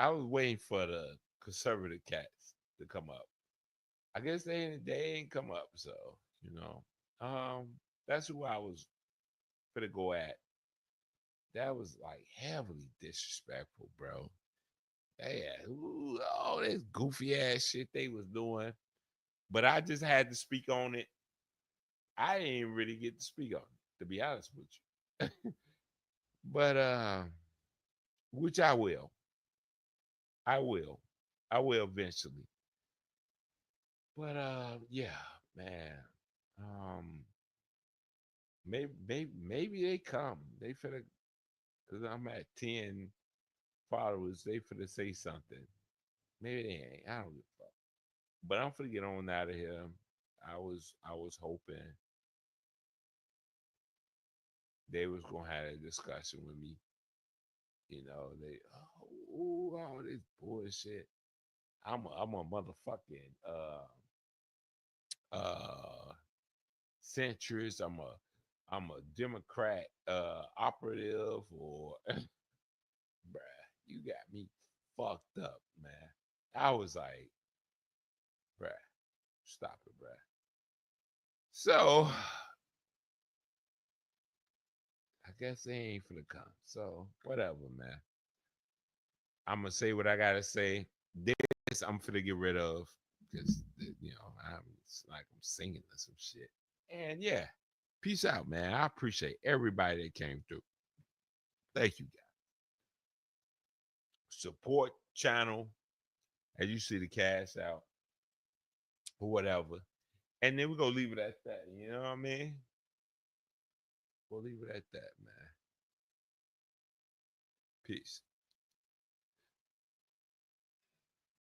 for the conservative cats to come up. I guess they ain't come up, so you know. That's who I was gonna go at. That was like heavily disrespectful, bro. All this goofy ass shit they was doing, but I just had to speak on it. I didn't really get to speak on it, to be honest with you. But which I will. I will. I will eventually. But yeah, man. Um maybe they come. They finna cause I'm at 10 followers, they finna say something. Maybe they ain't. I don't give a fuck. But I'm finna get on out of here. I was hoping they was gonna have a discussion with me. They all this bullshit. I'm a motherfucking uh centrist. I'm a Democrat operative or bruh, you got me fucked up, man. I was like, bruh, stop it, bruh. So I guess they ain't finna come. So whatever, man. I'm gonna say what I gotta say. This I'm finna get rid of because I'm it's like I'm singing or some shit. And yeah, Peace out, man. I appreciate everybody that came through. Thank you, guys. Support channel as you see the cash out or whatever. And then we're gonna leave it at that. You know what I mean? We'll leave it at that, man. Peace.